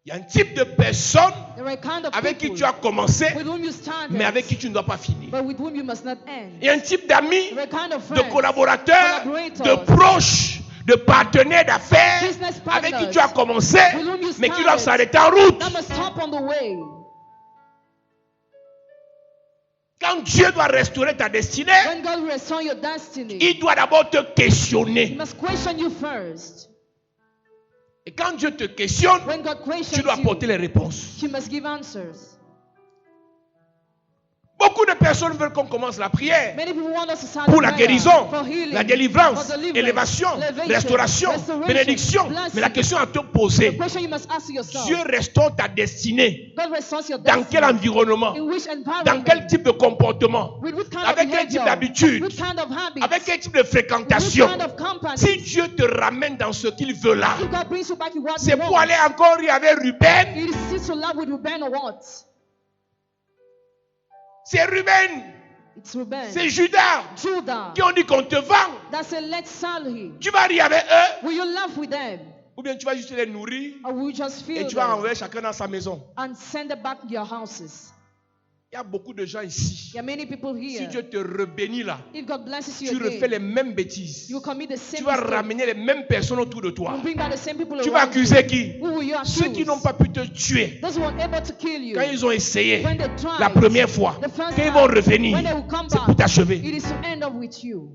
Il y a un type de personne There are a kind of avec qui people tu as commencé, with whom you started, mais avec qui tu ne dois pas finir. but with whom you must not end. Il y a un type d'amis, There are a kind of de friends, collaborateurs, collaborators, de proches, de partenaires d'affaires business partners, avec qui tu as commencé, with whom you mais qui started, doivent s'arrêter en route. that must stop on the way. Quand Dieu doit restaurer ta destinée, When God will restore your destiny, il doit d'abord te He questionner. must question you first. Et quand Dieu te questionne, When God tu questions dois you, apporter les réponses. you must give answers. Beaucoup de personnes veulent qu'on commence la prière Many people want us to start pour a la prayer guérison, for healing, la délivrance, for deliverance, élévation, elevation, restauration, restoration, bénédiction. blessing. Mais la question à te The poser, question you must ask yourself, Dieu restaure ta destinée. God restores your Dans destiny. quel environnement? In which Dans environment? quel type de comportement? With what kind of Avec quel behavior? type d'habitude? What kind of habits? Avec quel type de With fréquentation? what kind of company? Si Dieu te ramène dans ce qu'il veut là, If God brings you back in what c'est you pour want, aller encore rire avec Ruben. it is still to love with Reuben or what? C'est Ruben, It's Reuben. c'est Judas Judah. qui ont dit qu'on te vend. That's a let's sell him. Tu vas rire avec eux Will you laugh with them? ou bien tu vas juste les nourrir Or will you just et feel tu vas them renvoyer chacun dans sa maison. and send them back to your houses? Il y a beaucoup de gens ici. There are many people Si here. Dieu te rebénit là, If God blesses you tu again, refais les mêmes bêtises. you will commit the Tu same vas mistake. ramener les mêmes personnes autour de toi. You bring back the same people Tu vas around accuser you. qui? Who will you Ceux qui accuse? n'ont pas pu te tuer Those who were able to kill you. quand ils ont essayé When they tried, la première fois. the first Quand ils time, vont revenir, when they will come c'est pour back, t'achever. it is to end up with you.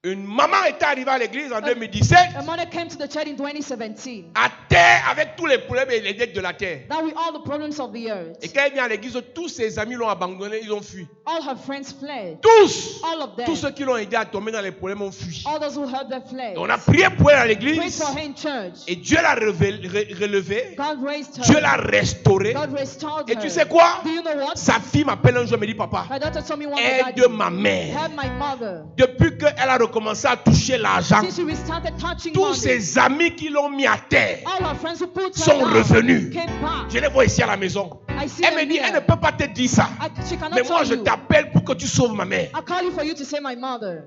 Une maman était arrivée à l'église en 2017 A mother came to the church in 2017. à terre avec tous les problèmes et les dettes de la terre. That with all the problems of the earth, Et quand elle vient à l'église, tous ses amis l'ont abandonné, ils ont fui. all her friends fled. Tous! All of them. Tous ceux qui l'ont aidé à tomber dans les problèmes ont fui. All those who helped her fled. Et on a prié pour elle à Prayed l'église for her in church. et Dieu l'a relevé, God raised her. Dieu l'a restauré. God restored Et her. tu sais quoi? Do you know what? Sa fille m'appelle un jour et me dit, papa, My daughter told me one day, aide ma mère. help my mother. Depuis qu'elle a recommencé commencé à toucher l'argent, Since she restarted touching tous money, ses amis qui l'ont mis à terre all her friends who put her sont down revenus. came back. Je les vois ici à la maison. I see Elle me them dit, here. elle ne peut pas te dire ça. She cannot Mais moi, tell je you. t'appelle pour que tu sauves ma mère. I call you for you to say my mother.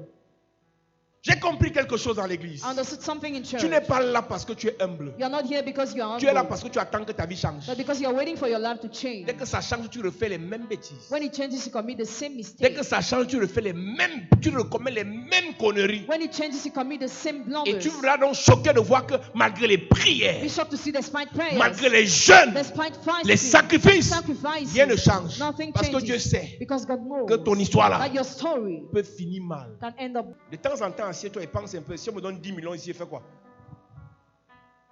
J'ai compris quelque chose dans l'église. I understood something in church. Tu n'es pas là parce que tu es humble. You are not here because you are Tu es là humble, parce que tu attends que ta vie change. but because you are waiting for your life to change. Dès que ça change, tu refais les mêmes bêtises. When it changes, you commit the same Dès mistake. que ça change, tu refais les mêmes, tu recommets les mêmes conneries. When it changes, you commit the same Et blunders. tu seras donc choqué de voir que malgré les prières, Be shocked to see despite prayers, malgré les jeûnes, despite fasting, les sacrifices, sacrifices, rien ne change. nothing Parce que changes. Dieu sait Because God knows que ton histoire là that your story peut finir mal. can end up. De temps en temps, assieds-toi et pense un peu. Si on me donne 10 millions ici, fais quoi?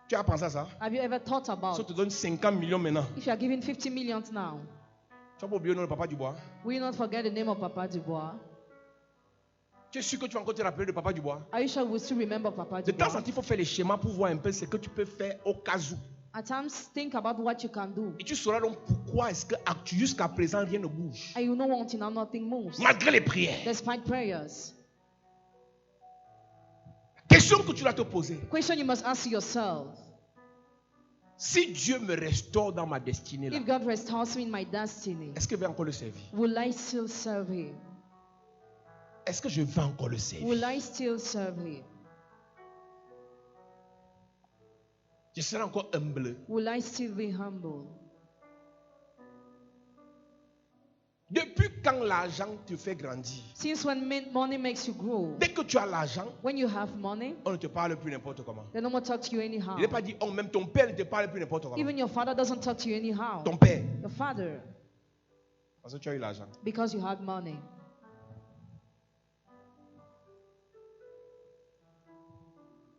Tu as pensé à ça? Have you ever thought Si on about te donne 50 millions maintenant, if you are given 50 million now, tu vas pas oublier le nom de Papa Dubois. will you not forget the name of Papa Dubois? Tu es sûr que tu vas encore te rappeler de Papa Dubois? Are you sure we still remember Papa De temps en Dubois? temps, il faut faire les schémas pour voir un peu ce que tu peux faire au cas où. At times, think about what you can do, Et tu sauras donc pourquoi est-ce que jusqu'à présent rien ne bouge. and you know until now nothing moves, Malgré les prières. despite prayers. Question que tu dois te poser. Question you must ask yourself: Si Dieu me restaure dans ma destinée là, if God restores me in my destiny, est-ce que je vais encore le servir? will I still serve Him? Est-ce que je vais encore le servir? Will I still serve Him? Je serai encore humble. Will I still be humble? Depuis quand l'argent te fait grandir? Since when money makes you grow, Dès que tu as l'argent, when you have money, on ne te parle plus n'importe comment. they no more talk to you anyhow. Il n'est pas dit, oh, même ton père ne te parle plus n'importe comment. Even your father doesn't talk to you anyhow. Ton père, Your father, parce que tu as eu l'argent. because you had money.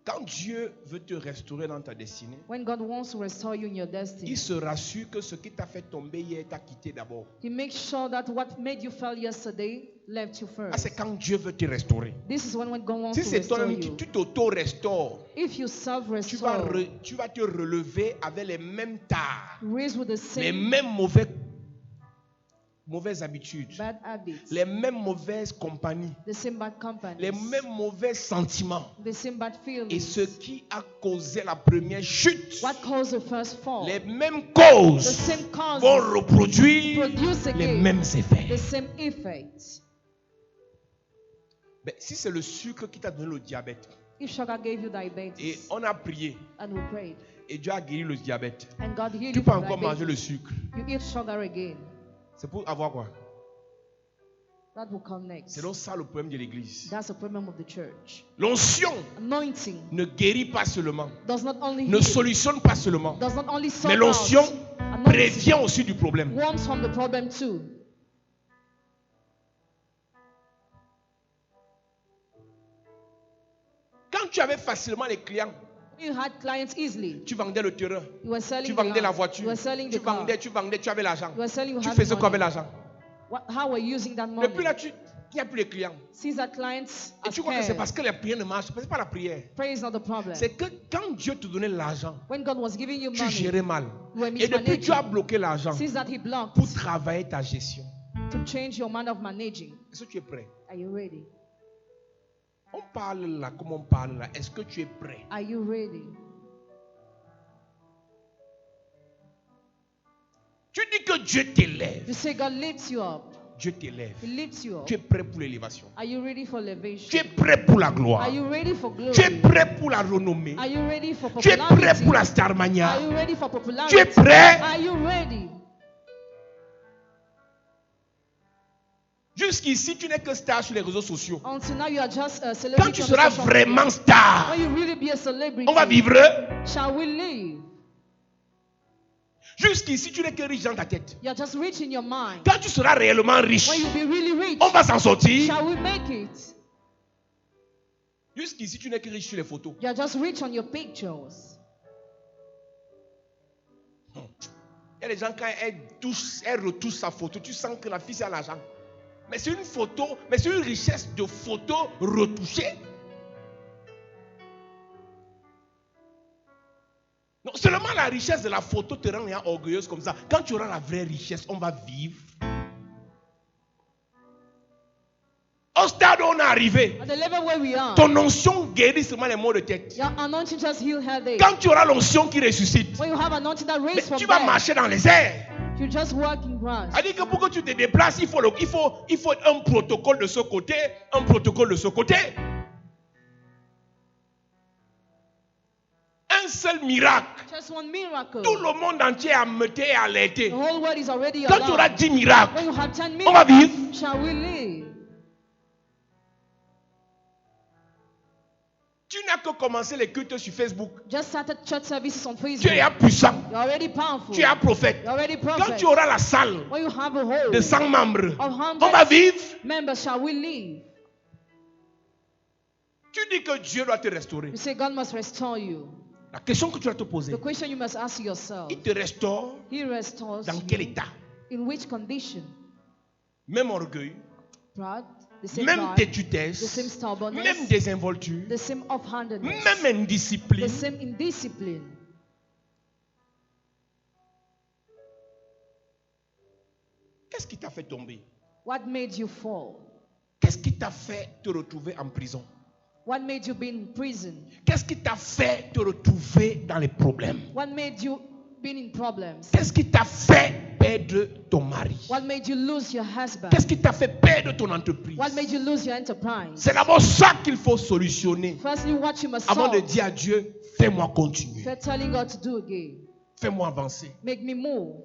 Quand Dieu veut te restaurer dans ta destinée, When God wants to restore you in your destiny, il se rassure que ce qui t'a fait tomber hier t'a quitté d'abord. He makes sure that what made you fail yesterday left you Ah, first. c'est quand Dieu veut te restaurer. This is when God wants Si to c'est restore toi-même you. qui tu t'auto-restaures, If you tu self-restore, vas te relever avec les mêmes tares, raised with the les same mêmes mauvaises habitudes, bad habits, les mêmes mauvaises compagnies, the same bad companies, les mêmes mauvais sentiments. the same bad Et feelings. ce qui a causé la première chute, What caused the first fall? les mêmes The causes same causes vont reproduire produce les again mêmes the effets. same effects. Mais si c'est le sucre qui t'a donné le diabète, If sugar gave you et diabetes on a prié, and we prayed, et Dieu a guéri le diabète, and God healed tu you peux from encore manger le diabetes, sucre. you eat sugar again. C'est pour avoir quoi? That will come next. C'est donc ça le problème de l'église. That's the problem of the church. L'onction Anointing ne guérit pas seulement, does not only ne heal, solutionne pas seulement, does not only mais solve l'onction out. Anointing prévient aussi du problème. warns from the problem too. Quand tu avais facilement les clients, You had clients easily. tu vendais le terrain, You were selling tu the vendais la land. voiture, You were selling tu the car. vendais, tu avais l'argent. You were selling, you Tu had faisais quoi avec money. l'argent? How were you using that money? Depuis là, il n'y a plus de clients. Since that clients Et are tu crois que c'est scared, parce que la prière ne marche pas. Ce n'est pas la prière. prayer is not the problem. C'est que quand Dieu te donnait l'argent, When God was giving you tu money, gérais mal. you were Et depuis, tu as mismanaging. bloqué l'argent Since that He blocked pour travailler ta gestion. to change your manner of managing. Est-ce que tu es prêt? Are you ready? On parle là comme on parle là. Est-ce que tu es prêt? Are you ready? Tu dis que Dieu t'élève. You say God lifts you up. Dieu t'élève. He lifts you up. Tu es prêt pour l'élévation. Are you ready for Tu elevation? es prêt pour la gloire. Are you ready for glory? Tu es prêt pour la renommée. Are you ready for Tu es prêt popularity? pour la Starmania. Are you ready for Tu popularity? es prêt. Are you ready? Jusqu'ici, tu n'es que star sur les réseaux sociaux. Until now, you are just a Quand celebrity. tu on seras social vraiment media. star, When you really be a celebrity, on va vivre. shall we live? Jusqu'ici, tu n'es que riche dans ta tête. You are just rich in your mind. Quand tu seras réellement riche, When you be really rich, on va s'en sortir. shall we make it? Jusqu'ici, tu n'es que riche sur les photos. You are just rich on your pictures. Il y a des gens, quand elles retouchent sa photo, tu sens que la fille a l'argent. Mais c'est une photo, mais c'est une richesse de photos retouchées. Non, seulement la richesse de la photo te rend orgueilleuse comme ça. Quand tu auras la vraie richesse, on va vivre. Ostadona. arrivé, At the level where we are, ton onction guérit seulement les maux de tête. your anointing just heal headache. Quand tu auras l'onction qui ressuscite, When you have anointing that mais raise from tu vas dead, marcher dans les airs. you just walk in grass. C'est-à-dire que pour que tu te déplaces, il faut un protocole de ce côté, un protocole de ce côté. Un seul miracle. Just one miracle. Tout le monde entier est ameuté et alerté. The whole world is already Quand tu auras alive. 10 miracles, When you have 10 on va miracles, vivre. shall we live? Tu n'as que commencé les cultes sur Facebook. Just started church services on Tu es Facebook. puissant. You're already powerful. Tu es un prophète. You're already Quand prophet. tu auras la salle When you have a whole de 100 membres, of on va 100 vivre. members, shall we live? Tu dis que Dieu doit te restaurer. You say God must restore you. La question que tu dois te poser, The question you must ask yourself, il te restaure He restores dans quel you état? in which condition? Même orgueil, Pride, the same même pride, têtudesse, the same stubbornness, même désinvolture, the same offhandedness, même indiscipline. the same indiscipline. Qu'est-ce qui t'a fait tomber? What made you fall? Qu'est-ce qui t'a fait te retrouver en prison? What made you be in prison? Qu'est-ce qui t'a fait te retrouver dans les problèmes? What made you be in problems? Qu'est-ce qui t'a fait perdre ton mari? What made you lose your husband? Qu'est-ce qui t'a fait perdre ton entreprise? What made you lose your enterprise? C'est d'abord ça qu'il faut solutionner Firstly, what you must avant de solve. dire à Dieu, fais-moi continuer, You're telling God to do again. fais-moi avancer. Make me move.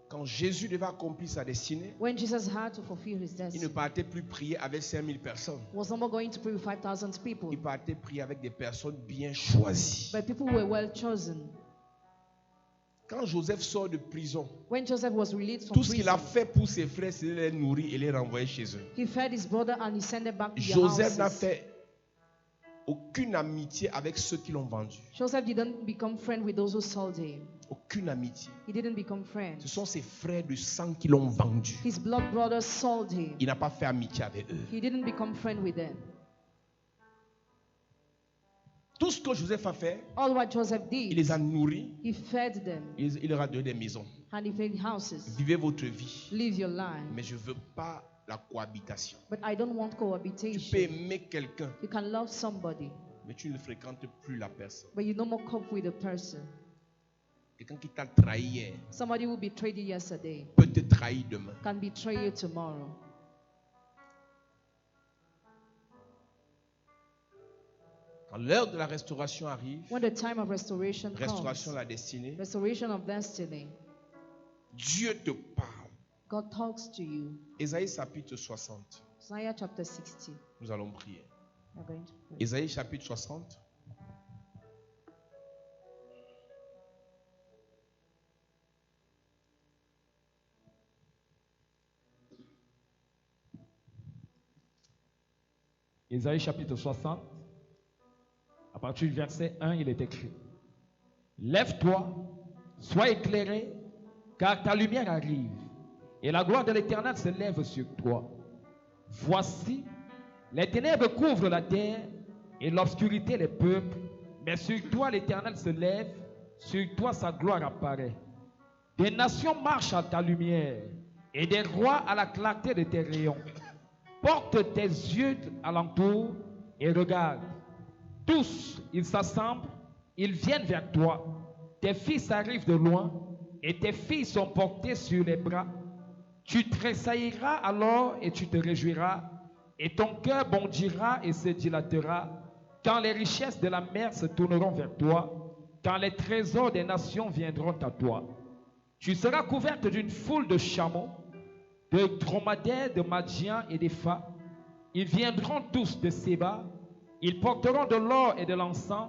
Quand Jésus devait accomplir sa destinée, When Jesus had to fulfill his il ne destiny, partait plus prier avec 5000 personnes. he was no more going to pray with 5,000 people, Il partait prier avec des personnes bien choisies. but people were well chosen. Quand Joseph sort de prison, When Joseph was released from tout ce qu'il a prison, fait pour ses frères, c'est de les nourrir et les renvoyer chez eux. he fed his brother and he sent them back to their Joseph n'a houses. fait aucune amitié avec ceux qui l'ont vendu. Joseph didn't become friend with those who sold him. Aucune amitié. He didn't become friends. Ce sont ses frères de sang qui l'ont vendu. His blood brothers sold him. Il n'a pas fait amitié avec eux. He didn't become friend with them. Tout ce que Joseph a fait, All what Joseph il did, les a nourris, he fed them il leur a donné des maisons. and he fed houses. Vivez votre vie, Live your life. mais je ne veux pas la cohabitation. But I don't want Tu peux cohabitation. aimer quelqu'un, You can love somebody, mais tu ne fréquentes plus la personne. but you no more cope with a person. Quelqu'un qui t'a trahi hier Somebody who betrayed you yesterday peut te trahir demain. can betray you tomorrow. Quand l'heure de la restauration arrive, When the time of restoration restauration de comes, la destinée, restoration of destiny, Dieu te parle. God talks to you. Ésaïe chapitre 60. Isaiah chapter 60. Nous allons prier. We're going to pray. Ésaïe chapitre 60. Ésaïe chapitre 60, à partir du verset 1, il est écrit: Lève-toi, sois éclairé, car ta lumière arrive, et la gloire de l'Éternel se lève sur toi. Voici, les ténèbres couvrent la terre, et l'obscurité les peuples, mais sur toi l'Éternel se lève, sur toi sa gloire apparaît. Des nations marchent à ta lumière, et des rois à la clarté de tes rayons. Porte tes yeux alentour et regarde. Tous, ils s'assemblent, ils viennent vers toi. Tes fils arrivent de loin et tes filles sont portées sur les bras. Tu tressailleras alors et tu te réjouiras et ton cœur bondira et se dilatera quand les richesses de la mer se tourneront vers toi, quand les trésors des nations viendront à toi. Tu seras couverte d'une foule de chameaux, de dromadaires, de Madian et d'Épha. Ils viendront tous de Séba. Ils porteront de l'or et de l'encens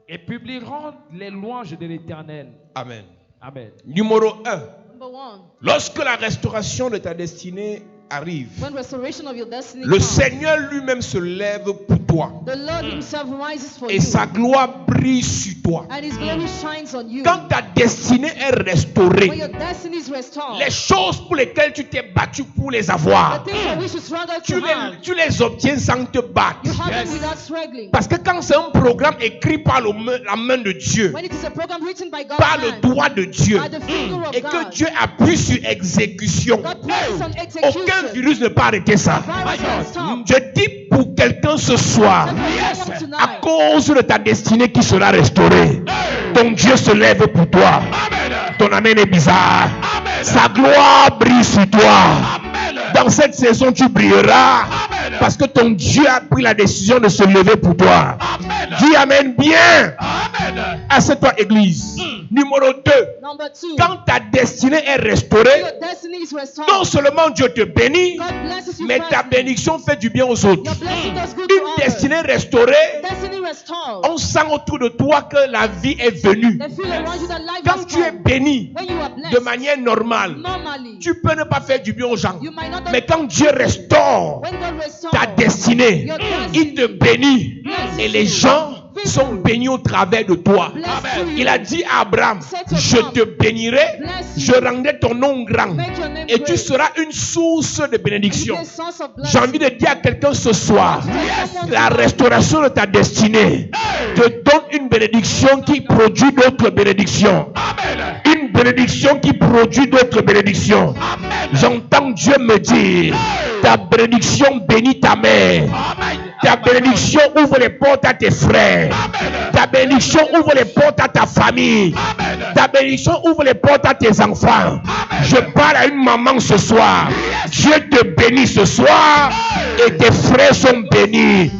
et publieront les louanges de l'Éternel. Amen. Amen. Numéro 1. Number one, Lorsque la restauration de ta destinée arrive, when restoration of your destiny le comes, Seigneur lui-même se lève pour toi. the Lord himself rises for Et you. sa gloire brille brille sur toi, and His glory shines on you, quand ta destinée est restaurée, when your destiny is restored, les choses pour lesquelles tu t'es battu pour les avoir, the things for which you struggle to have, tu les obtiens sans te battre. you have them without struggling. Parce que quand c'est un programme écrit par la main de Dieu, When it is a program written by God's par le hand, doigt de Dieu, by the finger of et que God, Dieu appuie sur exécution, God places on execution. aucun virus ne peut arrêter ça. Virus will stop. Je dis pour quelqu'un ce soir, Yes. à cause de ta destinée qui sera restaurée, ton Dieu se lève pour toi. Ton amen est bizarre. Sa gloire brille sur toi. Dans cette saison, tu brilleras parce que ton Dieu a pris la décision de se lever pour toi. Dis amen bien. Assieds-toi, église. Numéro 2. Number 2, Quand ta destinée est restaurée, your destiny is restored. non seulement Dieu te bénit, God blesses you mais ta personally. bénédiction fait du bien aux autres. Your blessing does good to Une others. destinée restaurée, Destiny restored. on sent autour de toi que la vie est venue. They feel around you that life Quand has tu es come. béni When you are de blessed, manière normale, normally, tu peux ne pas faire du bien aux gens. you might not do. Mais quand Dieu restaure When God restores ta destinée, your il te destiny, bénit et les gens sont bénis au travers de toi. bless you. Il a dit à Abraham, je te bénirai, je rendrai ton nom grand Make your name et tu great. seras une source de bénédiction. You be a source of J'ai envie blessing. de dire à quelqu'un ce soir, la restauration de ta destinée te donne une bénédiction qui produit d'autres bénédictions. Une bénédiction qui produit d'autres bénédictions. J'entends Dieu me dire, ta bénédiction bénit ta mère. Ta bénédiction ouvre les portes à tes frères. Ta bénédiction ouvre les portes à ta famille. Ta bénédiction ouvre les portes à tes enfants. Je parle à une maman ce soir. Dieu te bénit ce soir et tes frères sont bénis.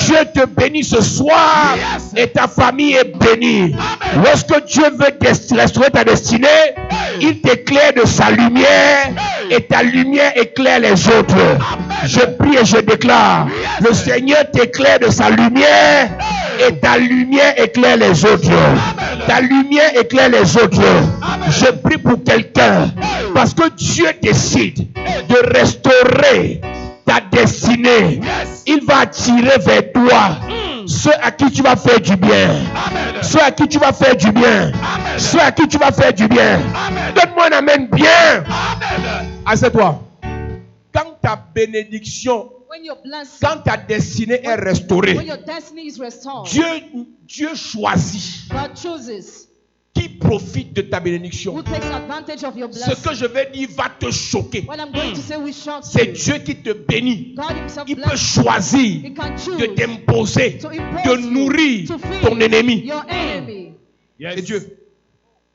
Dieu te bénit ce soir et ta famille est bénie. Lorsque Dieu veut restaurer ta destinée, il t'éclaire de sa lumière et ta lumière éclaire les autres. Je prie et je déclare, le Seigneur t'éclaire de sa lumière et ta lumière éclaire les autres. Ta lumière éclaire les autres. Je prie pour quelqu'un parce que Dieu décide de restaurer ta destinée. Il va attirer vers toi ceux à qui tu vas faire du bien. Ceux à qui tu vas faire du bien. Ceux à qui tu vas faire du bien. Donne-moi un amen bien. Assieds-toi. Quand ta bénédiction, When your blessing, quand ta destinée est restaurée, when your destiny is restored, Dieu choisit God chooses qui profite de ta bénédiction. who takes advantage of your Ce blessing. que je vais dire va te choquer. What I'm going to say will shock C'est you. Dieu qui te bénit. God himself Il peut blesses. choisir He can de choose t'imposer, to de impose you, nourrir to feed ton ennemi. your enemy. C'est Dieu.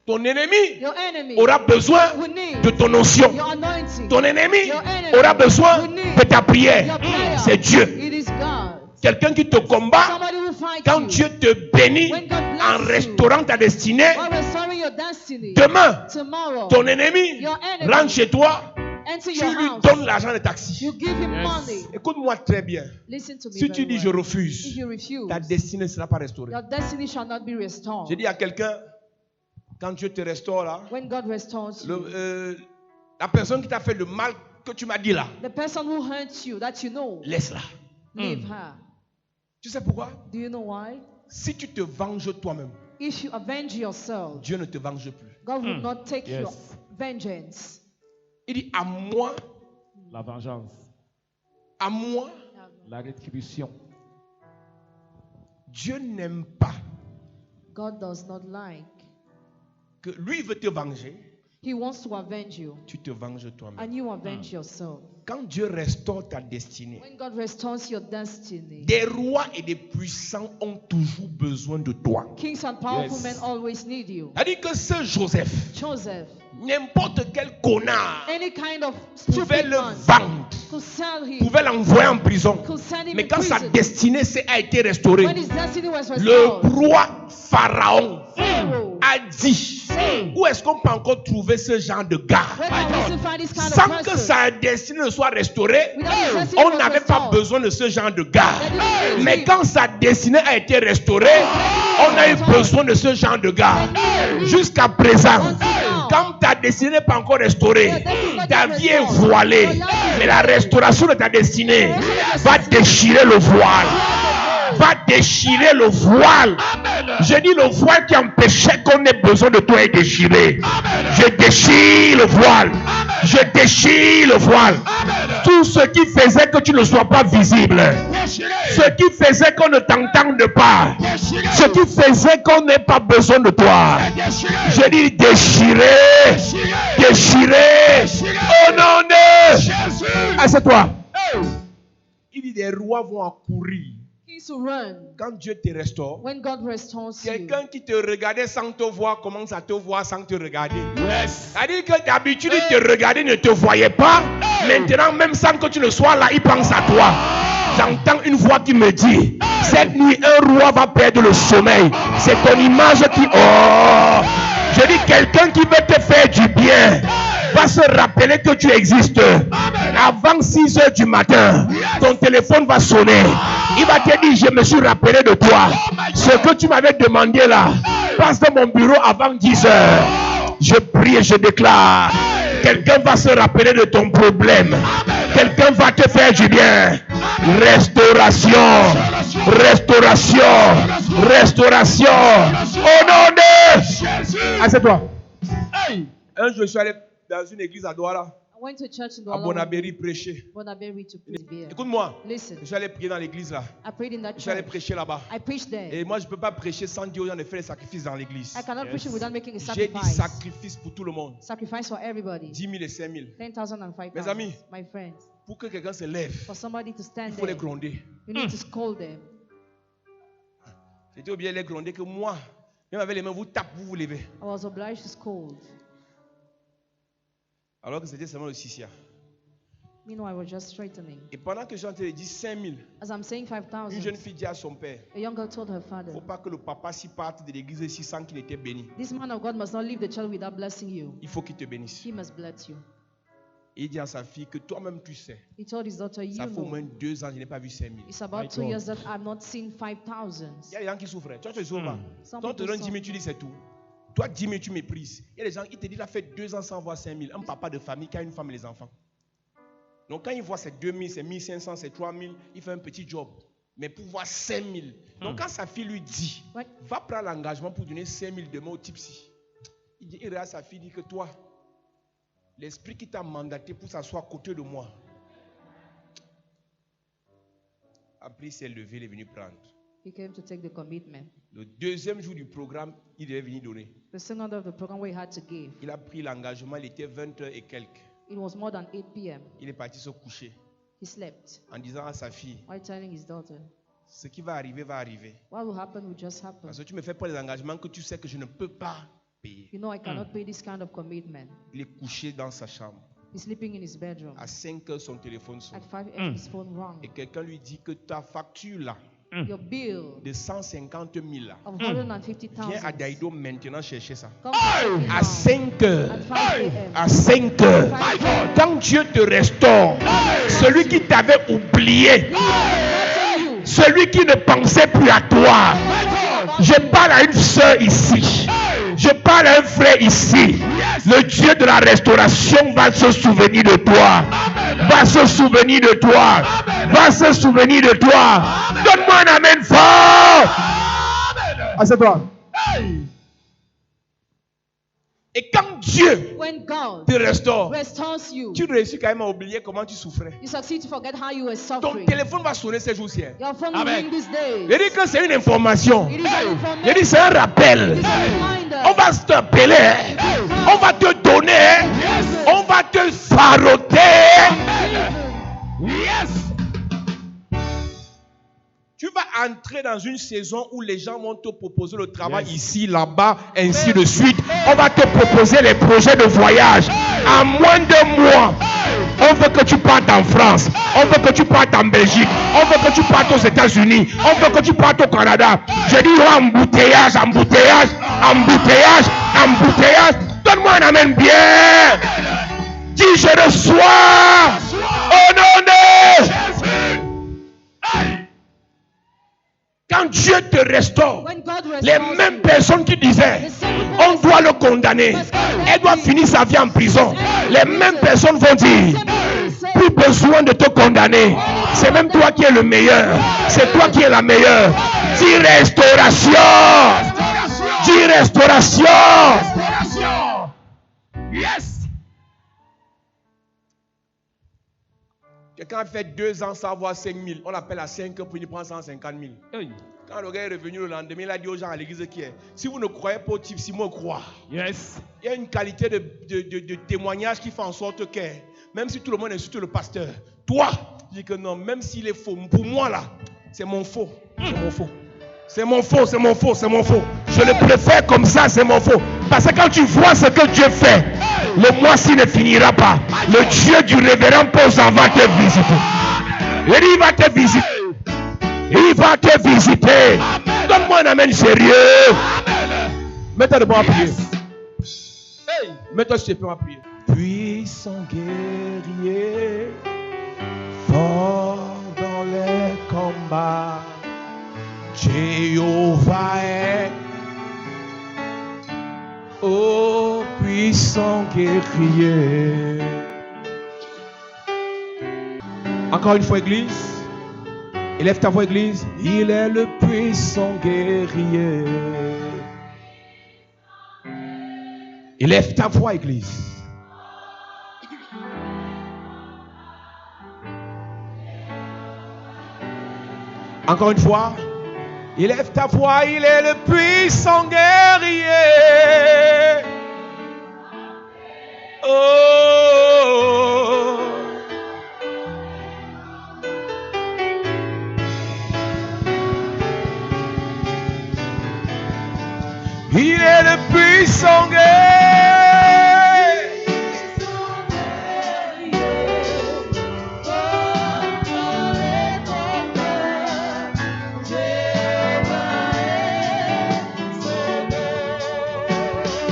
Ton ennemi Your enemy aura besoin will need de ton onction. your anointing. Ton ennemi Your enemy aura besoin will need de ta prière. your prayer. C'est Dieu. It is God. Quelqu'un qui te combat, Somebody will fight quand you. Dieu te bénit When God bless en you, restaurant ta destinée, while restoring your destiny. demain, Tomorrow, ton ennemi your enemy rentre chez toi, enter tu your lui house. donnes l'argent de taxi. You give him money. Écoute-moi très bien. Listen to me Si tu very dis je well. If refuse, you refuse, ta destinée ne sera pas restaurée. your destiny shall not be restored. J'ai dit à quelqu'un, quand Dieu te restaure là, When God restores you, la personne qui t'a fait le mal que tu m'as dit là, the person who hurts you that you know, laisse-la. leave her. Tu sais pourquoi? Do you know why? Si tu te venges toi-même, If you avenge yourself, Dieu ne te venge plus. God will not take Yes. your vengeance. Il dit à moi, La vengeance, à moi, la rétribution. Dieu n'aime pas God does not like. que lui veut te venger, He wants to avenge you, tu te venges toi-même. and you avenge yourself. Quand Dieu restaure ta destinée, When God restores your destiny, des rois et des puissants ont toujours besoin de toi. kings and powerful Yes. men always need you. C'est-à-dire que ce Joseph, Joseph, n'importe quel connard any kind of pouvait stupid le man vendre, could sell him, pouvait l'envoyer en prison. could send him Mais in quand sa prison. destinée a été restaurée, When his destiny was le restored, roi Pharaon Pharaoh, a dit, où est-ce qu'on peut encore trouver ce genre de gars? where can we still find this kind of Sans que person? sa destinée ne soit restaurée, Without his destiny on was n'avait pas restored. besoin de ce genre de gars. They didn't need Mais him. quand sa destinée a été restaurée, on a eu besoin de ce genre de gars. Jusqu'à présent, quand ta destinée n'est pas encore restaurée, ta vie est voilée. Mais la restauration de ta destinée va déchirer le voile, va déchirer le voile. Je dis le voile qui empêchait qu'on ait besoin de toi est déchiré. Je déchire le voile. Je déchire le voile. Tout ce qui faisait que tu ne sois pas visible. Ce qui faisait qu'on ne t'entende pas. Ce qui faisait qu'on n'ait pas besoin de toi. Je dis déchirer. Déchirer. Au nom de Jésus. Assieds-toi. Il dit des rois vont accourir. Quand Dieu te restaure, quelqu'un qui te regardait sans te voir commence à te voir sans te regarder. C'est-à-dire que d'habitude il te regardait, ne te voyait pas. Maintenant, même sans que tu ne sois là, il pense à toi. J'entends une voix qui me dit, cette nuit, un roi va perdre le sommeil. C'est ton image qui... Oh! Je dis, quelqu'un qui veut te faire du bien va se rappeler que tu existes. Avant 6 heures du matin, ton téléphone va sonner. Il va te dire, je me suis rappelé de toi. Ce que tu m'avais demandé là, passe dans mon bureau avant 10 heures. Je prie et je déclare, quelqu'un va se rappeler de ton problème. Quelqu'un va te faire du bien. Restauration. Restauration. Restauration. Au nom de Jésus. Assieds-toi. Un jour, je suis allé dans une église à Douala. À Bonabéry prêcher. Écoute-moi. Je suis allé prier dans l'église là. Je suis allé prêcher là-bas. Et moi je ne peux pas prêcher sans dire aux gens de faire des sacrifices dans l'église. J'ai dit sacrifice pour tout le monde. 10 000 et 5 000. Mes amis, pour que quelqu'un se lève, il faut les gronder. J'étais obligé de les gronder que moi, même avec les mains, vous tapez, vous vous levez. Alors que c'était seulement le 6e. Et pendant que j'entendais dire 5 000, une jeune fille dit à son père, il ne faut pas que le papa s'y parte de l'église ici sans qu'il était béni. Il faut qu'il te bénisse. Et il dit à sa fille que toi-même tu sais. Ça fait au moins 2 ans que je n'ai pas vu 5 000. Il y a des gens qui souffrent. Toi, tu ne souffres pas. Toi, on te donne 10 000, tu dis c'est tout. Toi, 10 000, tu méprises. Il y a des gens qui te disent, il a fait 2 ans sans voir 5 000. Un papa de famille qui a une femme et les enfants. Donc, quand il voit ces 2 000, ces 1 500, ces 3 000, il fait un petit job. Mais pour voir 5 000. Donc, quand sa fille lui dit, va prendre l'engagement pour donner 5 000 demain au tipsy. Il regarde sa fille, il dit que toi, l'esprit qui t'a mandaté pour s'asseoir à côté de moi. Après, il s'est levé, il est venu prendre. He came to take the commitment. Le 2e jour du programme, il devait venir donner. The second of the program we had to give. Il a pris l'engagement, il était 20h et quelques. It was more than 8 p.m. Il est parti se coucher. He slept. En disant à sa fille, while telling his daughter, ce qui va arriver va arriver. What will happen will just happen. Parce que tu me fais prendre des engagements que tu sais que je ne peux pas payer. You know I cannot pay this kind of commitment. Il est couché dans sa chambre. He's sleeping in his bedroom. À 5h, son téléphone sonne. At 5 a.m. his phone rang. Et quelqu'un lui dit que ta facture là, your bill de 150 000 là, of 150,000. Viens à Daïdo maintenant chercher ça. À 5 heures. À 5 heures. Quand Dieu te restaure, celui qui t'avait oublié, celui qui ne pensait plus à toi, je parle à une soeur ici. Je parle à un frère ici. Le Dieu de la restauration va se souvenir de toi. Va se souvenir de toi. Va se souvenir de toi. Donne-moi un amen fort. Assieds-toi. Et quand Dieu te restaure, tu réussis quand même à oublier comment tu souffrais. Ton téléphone va sonner ces jours-ci. Amen. Je dis que c'est une information. Je dis c'est un rappel. On va t'appeler. On va te donner. On va te faroter. Yes. Tu vas entrer dans une saison où les gens vont te proposer le travail ici, là-bas, ainsi de suite. On va te proposer les projets de voyage. En moins de mois, on veut que tu partes en France. On veut que tu partes en Belgique. On veut que tu partes aux États-Unis. On veut que tu partes au Canada. Je dis embouteillage, embouteillage, embouteillage, embouteillage. Donne-moi un amen bien. Dis je reçois au nom de Jésus. Quand Dieu te restaure, les mêmes personnes qui disaient on doit le condamner, elle doit finir sa vie en prison, les mêmes personnes vont dire plus besoin de te condamner. C'est même toi qui es le meilleur. C'est toi qui es la meilleure. Dis restauration. Dis restauration. Yes. Quelqu'un a fait 2 ans sans avoir 5 000. On l'appelle à 5 ans pour il prend 150 000. Hey. Quand le gars est revenu le lendemain, il a dit aux gens à l'église qui est: si vous ne croyez pas au type, si moi crois. Yes. Il y a une qualité de témoignage qui fait en sorte que, même si tout le monde insulte le pasteur, toi, tu dis que non, même s'il est faux, pour moi là, c'est mon faux. C'est mon faux. C'est mon faux, c'est mon faux, c'est mon faux. Je le préfère comme ça, c'est mon faux. Parce que quand tu vois ce que Dieu fait, le mois-ci ne finira pas. Le Dieu du révérend Posan va te visiter. Il va te visiter. Il va te visiter. Donne-moi un amen sérieux. Mets-toi debout à prier. Mets-toi sur tes pieds à prier. Puissant guerrier, fort dans les combats, Jéhovah est. Oh puissant guerrier. Encore une fois, église. Élève ta voix, église. Il est le puissant guerrier. Élève ta voix, église. Encore une fois. Élève ta voix, il est le puissant guerrier. Oh. Il est le puissant guerrier.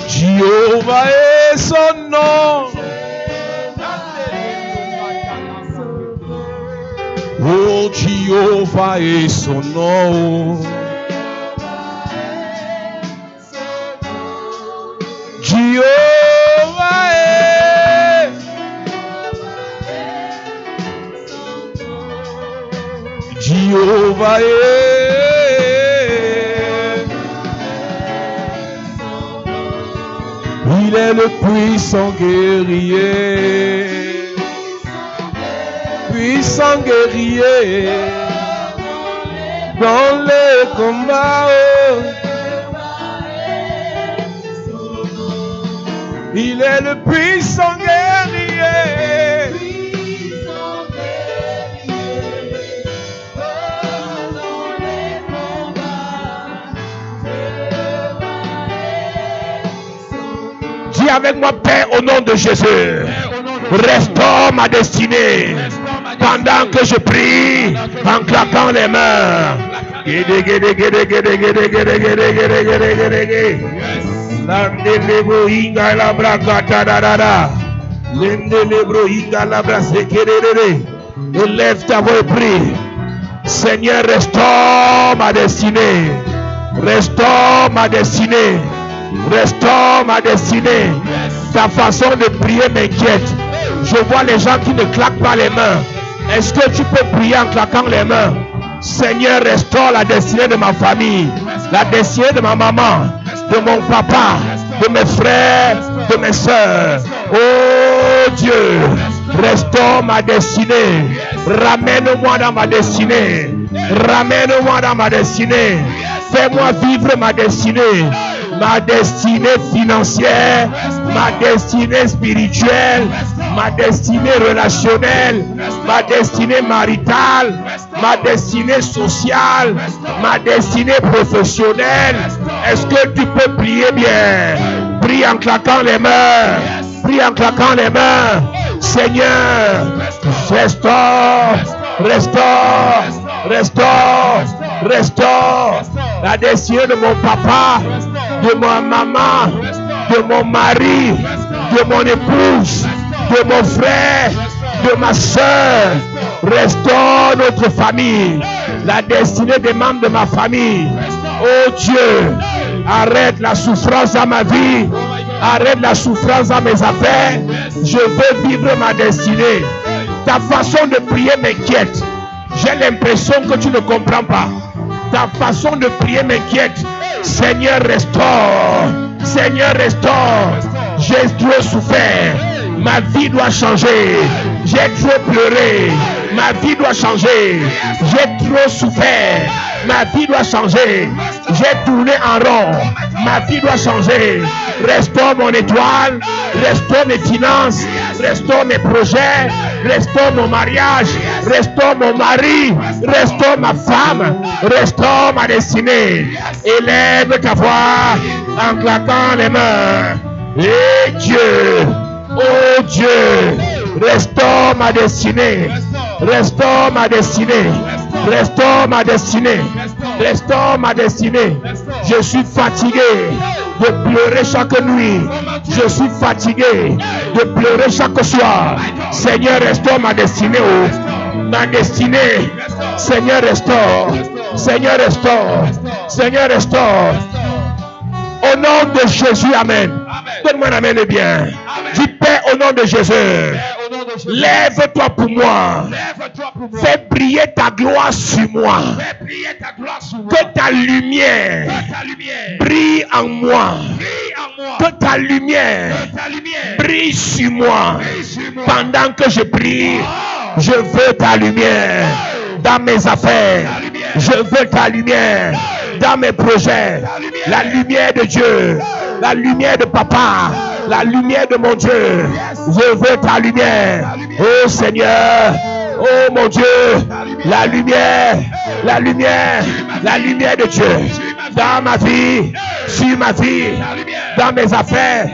Jéhovah est son nom. Oh, Jéhovah est son nom. Jéhovah est. Jéhovah est. Il est le puissant guerrier. Puissant guerrier. Dans les combats. Il est le puissant guerrier. Puissant guerrier. Dans les combats. Dis avec moi, Père, au nom de Jésus. Restaure ma destinée. Pendant que je prie, en claquant les mains. Élève ta voix et prie. Seigneur, restaure ma destinée. Restaure ma destinée. Restaure ma destinée. Ta façon de prier m'inquiète. Je vois les gens qui ne claquent pas les mains. Est-ce que tu peux prier en claquant les mains? Seigneur, restaure la destinée de ma famille, la destinée de ma maman, de mon papa, de mes frères, de mes soeurs. Oh Dieu, restaure ma destinée. Ramène-moi dans ma destinée. Ramène-moi dans ma destinée. Fais-moi vivre ma destinée. Ma destinée financière, ma destinée spirituelle, ma destinée relationnelle, ma destinée maritale, ma destinée sociale, ma destinée professionnelle. Est-ce que tu peux prier bien? Prie en claquant les mains. Prie en claquant les mains. Seigneur, restaure, restaure, restaure, restaure la destinée de mon papa, de ma maman, de mon mari, de mon épouse, de mon frère, de ma soeur. Restaure notre famille, la destinée des membres de ma famille. Oh Dieu, arrête la souffrance à ma vie, arrête la souffrance à mes affaires. Je veux vivre ma destinée. Ta façon de prier m'inquiète. J'ai l'impression que tu ne comprends pas. Ta façon de prier m'inquiète. Seigneur, restaure. Seigneur, restaure. J'ai trop souffert. Ma vie doit changer. J'ai trop pleuré. Ma vie doit changer. J'ai trop souffert. Ma vie doit changer. J'ai tourné en rond. Ma vie doit changer. Restaure mon étoile. Restaure mes finances. Restaure mes projets. Restaure mon mariage. Restaure mon mari. Restaure ma femme. Restaure ma destinée. Élève ta voix en claquant les mains. Et Dieu, oh Dieu, restaure ma destinée. Restaure ma destinée. Restaure ma destinée. Restaure ma destinée. Je suis fatigué de pleurer chaque nuit. Je suis fatigué de pleurer chaque soir. Seigneur, restaure ma destinée. Oh, ma destinée. Seigneur, restaure. Seigneur, restaure. Seigneur, restaure. Au nom de Jésus, amen. Donne-moi un amen et bien. Dis Père au nom de Jésus. Lève-toi pour moi. Fais briller ta gloire sur moi. Que ta lumière brille en moi. Que ta lumière brille sur moi. Pendant que je prie, je veux ta lumière dans mes affaires. Je veux ta lumière dans mes projets. La lumière de Dieu. La lumière de papa. La lumière de mon Dieu. Je veux ta lumière. Oh Seigneur. Oh mon Dieu. La lumière. La lumière. La lumière de Dieu. Dans ma vie. Sur ma vie. Dans mes affaires.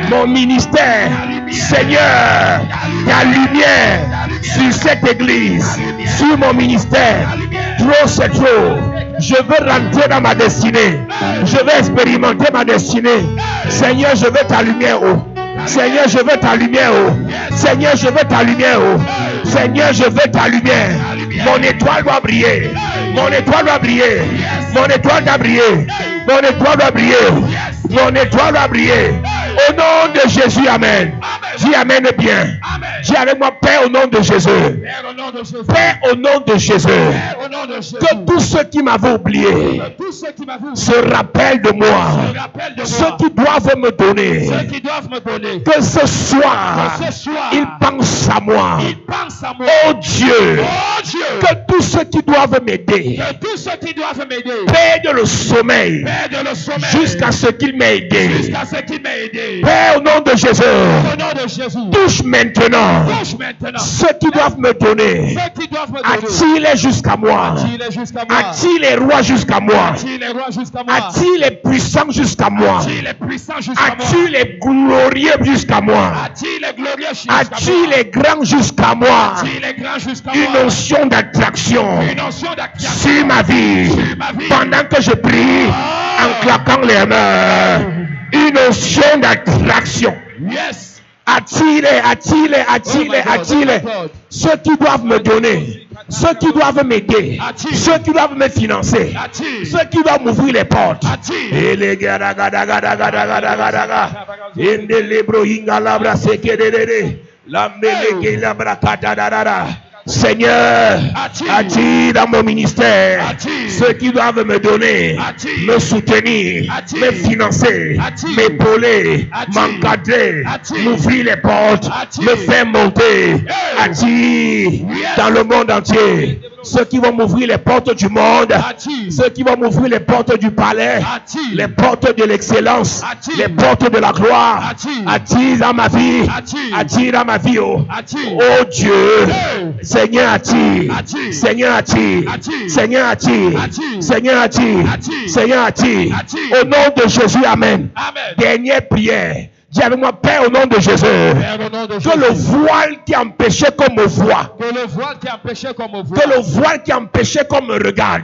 Mon ministère. Seigneur. Ta lumière. Sur cette église. Sur mon ministère. Trop c'est trop. Je veux rentrer dans ma destinée. Je veux expérimenter ma destinée. Seigneur, je veux ta lumière. Oh. Seigneur, je veux ta lumière. Oh. Seigneur, je veux ta lumière. Oh. Seigneur, je veux ta lumière. Mon étoile doit briller. Mon étoile doit briller. Mon étoile doit briller. Mon étoile doit briller. Mon étoile doit briller. Au nom de Jésus, amen. Dis amen bien. Dis avec moi, Père, au nom de Jésus. Père, au nom de Jésus. Que tous ceux qui m'avaient oublié se rappellent de moi. Ceux qui doivent me donner. Que ce soir, ils pensent à moi. Oh Dieu. Que tous ceux qui doivent m'aider perdent le sommeil jusqu'à ce qu'ils m'aient aidé. Père, au nom de Jésus, touche maintenant ceux qui doivent me donner. Attire-les jusqu'à moi. Attire les rois jusqu'à moi. Attire les puissants jusqu'à moi. Attire les glorieux jusqu'à moi. Attire les grands jusqu'à moi. Une notion d'attraction sur ma vie. Pendant que je prie en claquant les mains. Une notion d'attraction. Attire-les, attire-les, attire-les, attire-les. Ceux qui doivent me donner, ceux qui doivent m'aider, ceux qui doivent me financer, ceux qui doivent m'ouvrir les portes. Et les Seigneur, attire dans mon ministère ceux qui doivent me donner, me soutenir, me financer, m'épauler, m'encadrer, m'ouvrir les portes, me faire monter. Attire dans le monde entier ceux qui vont m'ouvrir les portes du monde, ceux qui vont m'ouvrir les portes du palais, les portes de l'excellence, les portes de la gloire. Attire dans ma vie, attire dans ma vie. Oh Dieu, Seigneur attire, Seigneur attire, Seigneur attire, Seigneur attire, Seigneur attire. Au nom de Jésus, amen. Dernière prière. Dis avec moi, Père, au nom de Jésus, que le voile qui empêchait qu'on me voie, que le voile qui empêchait qu'on me regarde,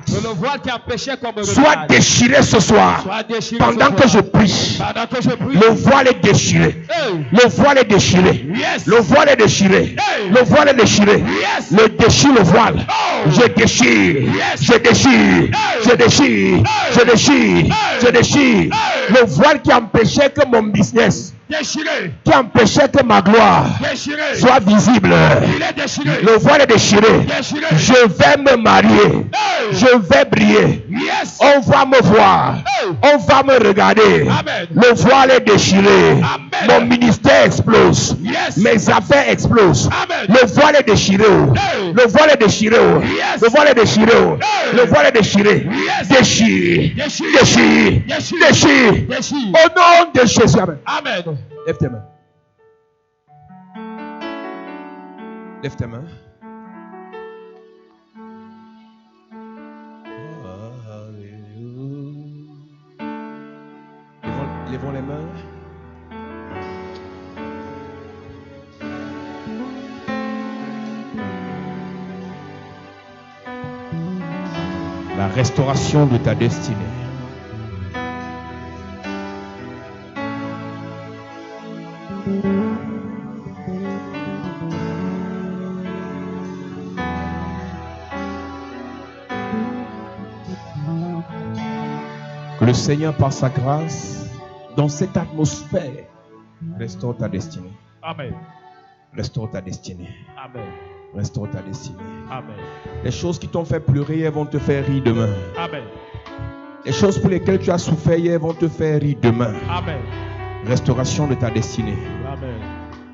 soit déchiré ce soir, pendant que je prie. Le voile est déchiré. Le voile est déchiré. Le voile est déchiré. Le voile est déchiré. Je déchire le voile. Je déchire. Je déchire. Je déchire. Je déchire. Je déchire. Le voile qui empêchait que mon business Déchiré. Qui empêchait que ma gloire Déchiré. soit visible. Il est déchiré. Le voile est déchiré. Déchiré. Je vais me marier. Hey. Je vais briller. Yes. On va me voir. Hey. On va me regarder. Amen. Le voile est déchiré. Amen. Mon ministère explose. Yes. Mes affaires explosent. Amen. Le voile est déchiré. Hey. Le voile est déchiré. Yes. Le voile est déchiré. Hey. Le voile est déchiré. Yes. Déchire. Déchire. Déchire. Déchire. Déchire. Déchire. Au nom de Jésus. Amen. Amen. Lève tes mains. Lève tes mains. Lèvons les mains. La restauration de ta destinée. Que le Seigneur, par sa grâce, dans cette atmosphère, restaure ta destinée. Amen. Restaure ta destinée. Amen. Restaure ta destinée. Amen. Les choses qui t'ont fait pleurer, elles vont te faire rire demain. Amen. Les choses pour lesquelles tu as souffert hier vont te faire rire demain. Amen. Restauration de ta destinée. Amen.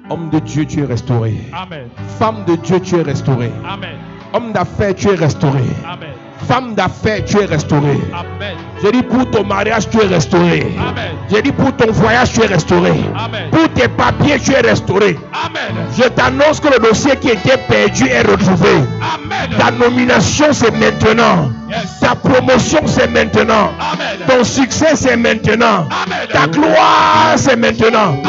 Homme de Dieu, tu es restauré. Amen. Femme de Dieu, tu es restauré. Amen. Homme d'affaires, tu es restauré. Amen. Femme d'affaires, tu es restauré. Amen. J'ai dit pour ton mariage, tu es restauré. Amen. J'ai dit pour ton voyage, tu es restauré. Amen. Pour tes papiers, tu es restauré. Amen. Je t'annonce que le dossier qui était perdu est retrouvé. Amen. Ta nomination, c'est maintenant. Yes. Ta promotion, c'est maintenant. Amen. Ton succès, c'est maintenant. Amen. Ta gloire, c'est maintenant. Amen.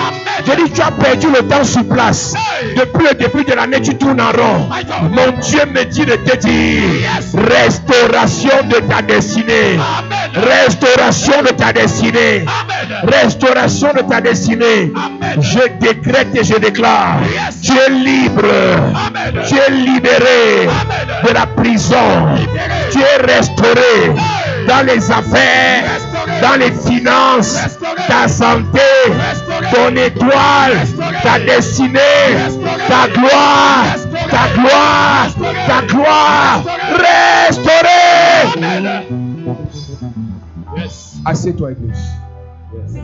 Je dis, tu as perdu le temps sur place. Hey. Depuis le début de l'année, tu tournes en rond. My God. Mon Dieu me dit de te dire, Yes. restauration de ta destinée. Amen. Restauration de ta destinée. Amen. Restauration de ta destinée. Amen. Je décrète et je déclare, Yes. tu es libre. Amen. Tu es libéré Amen. de la prison. Libéré. Tu es restauré Hey. dans les affaires, Restauré. dans les finances, Restauré. ta santé, Restauré. ton étoile, Restauré. ta destinée, Restauré. ta gloire, Restauré. ta gloire, Restauré. ta gloire, restaurée. Amen. Yes. Assieds-toi, Église. Yes.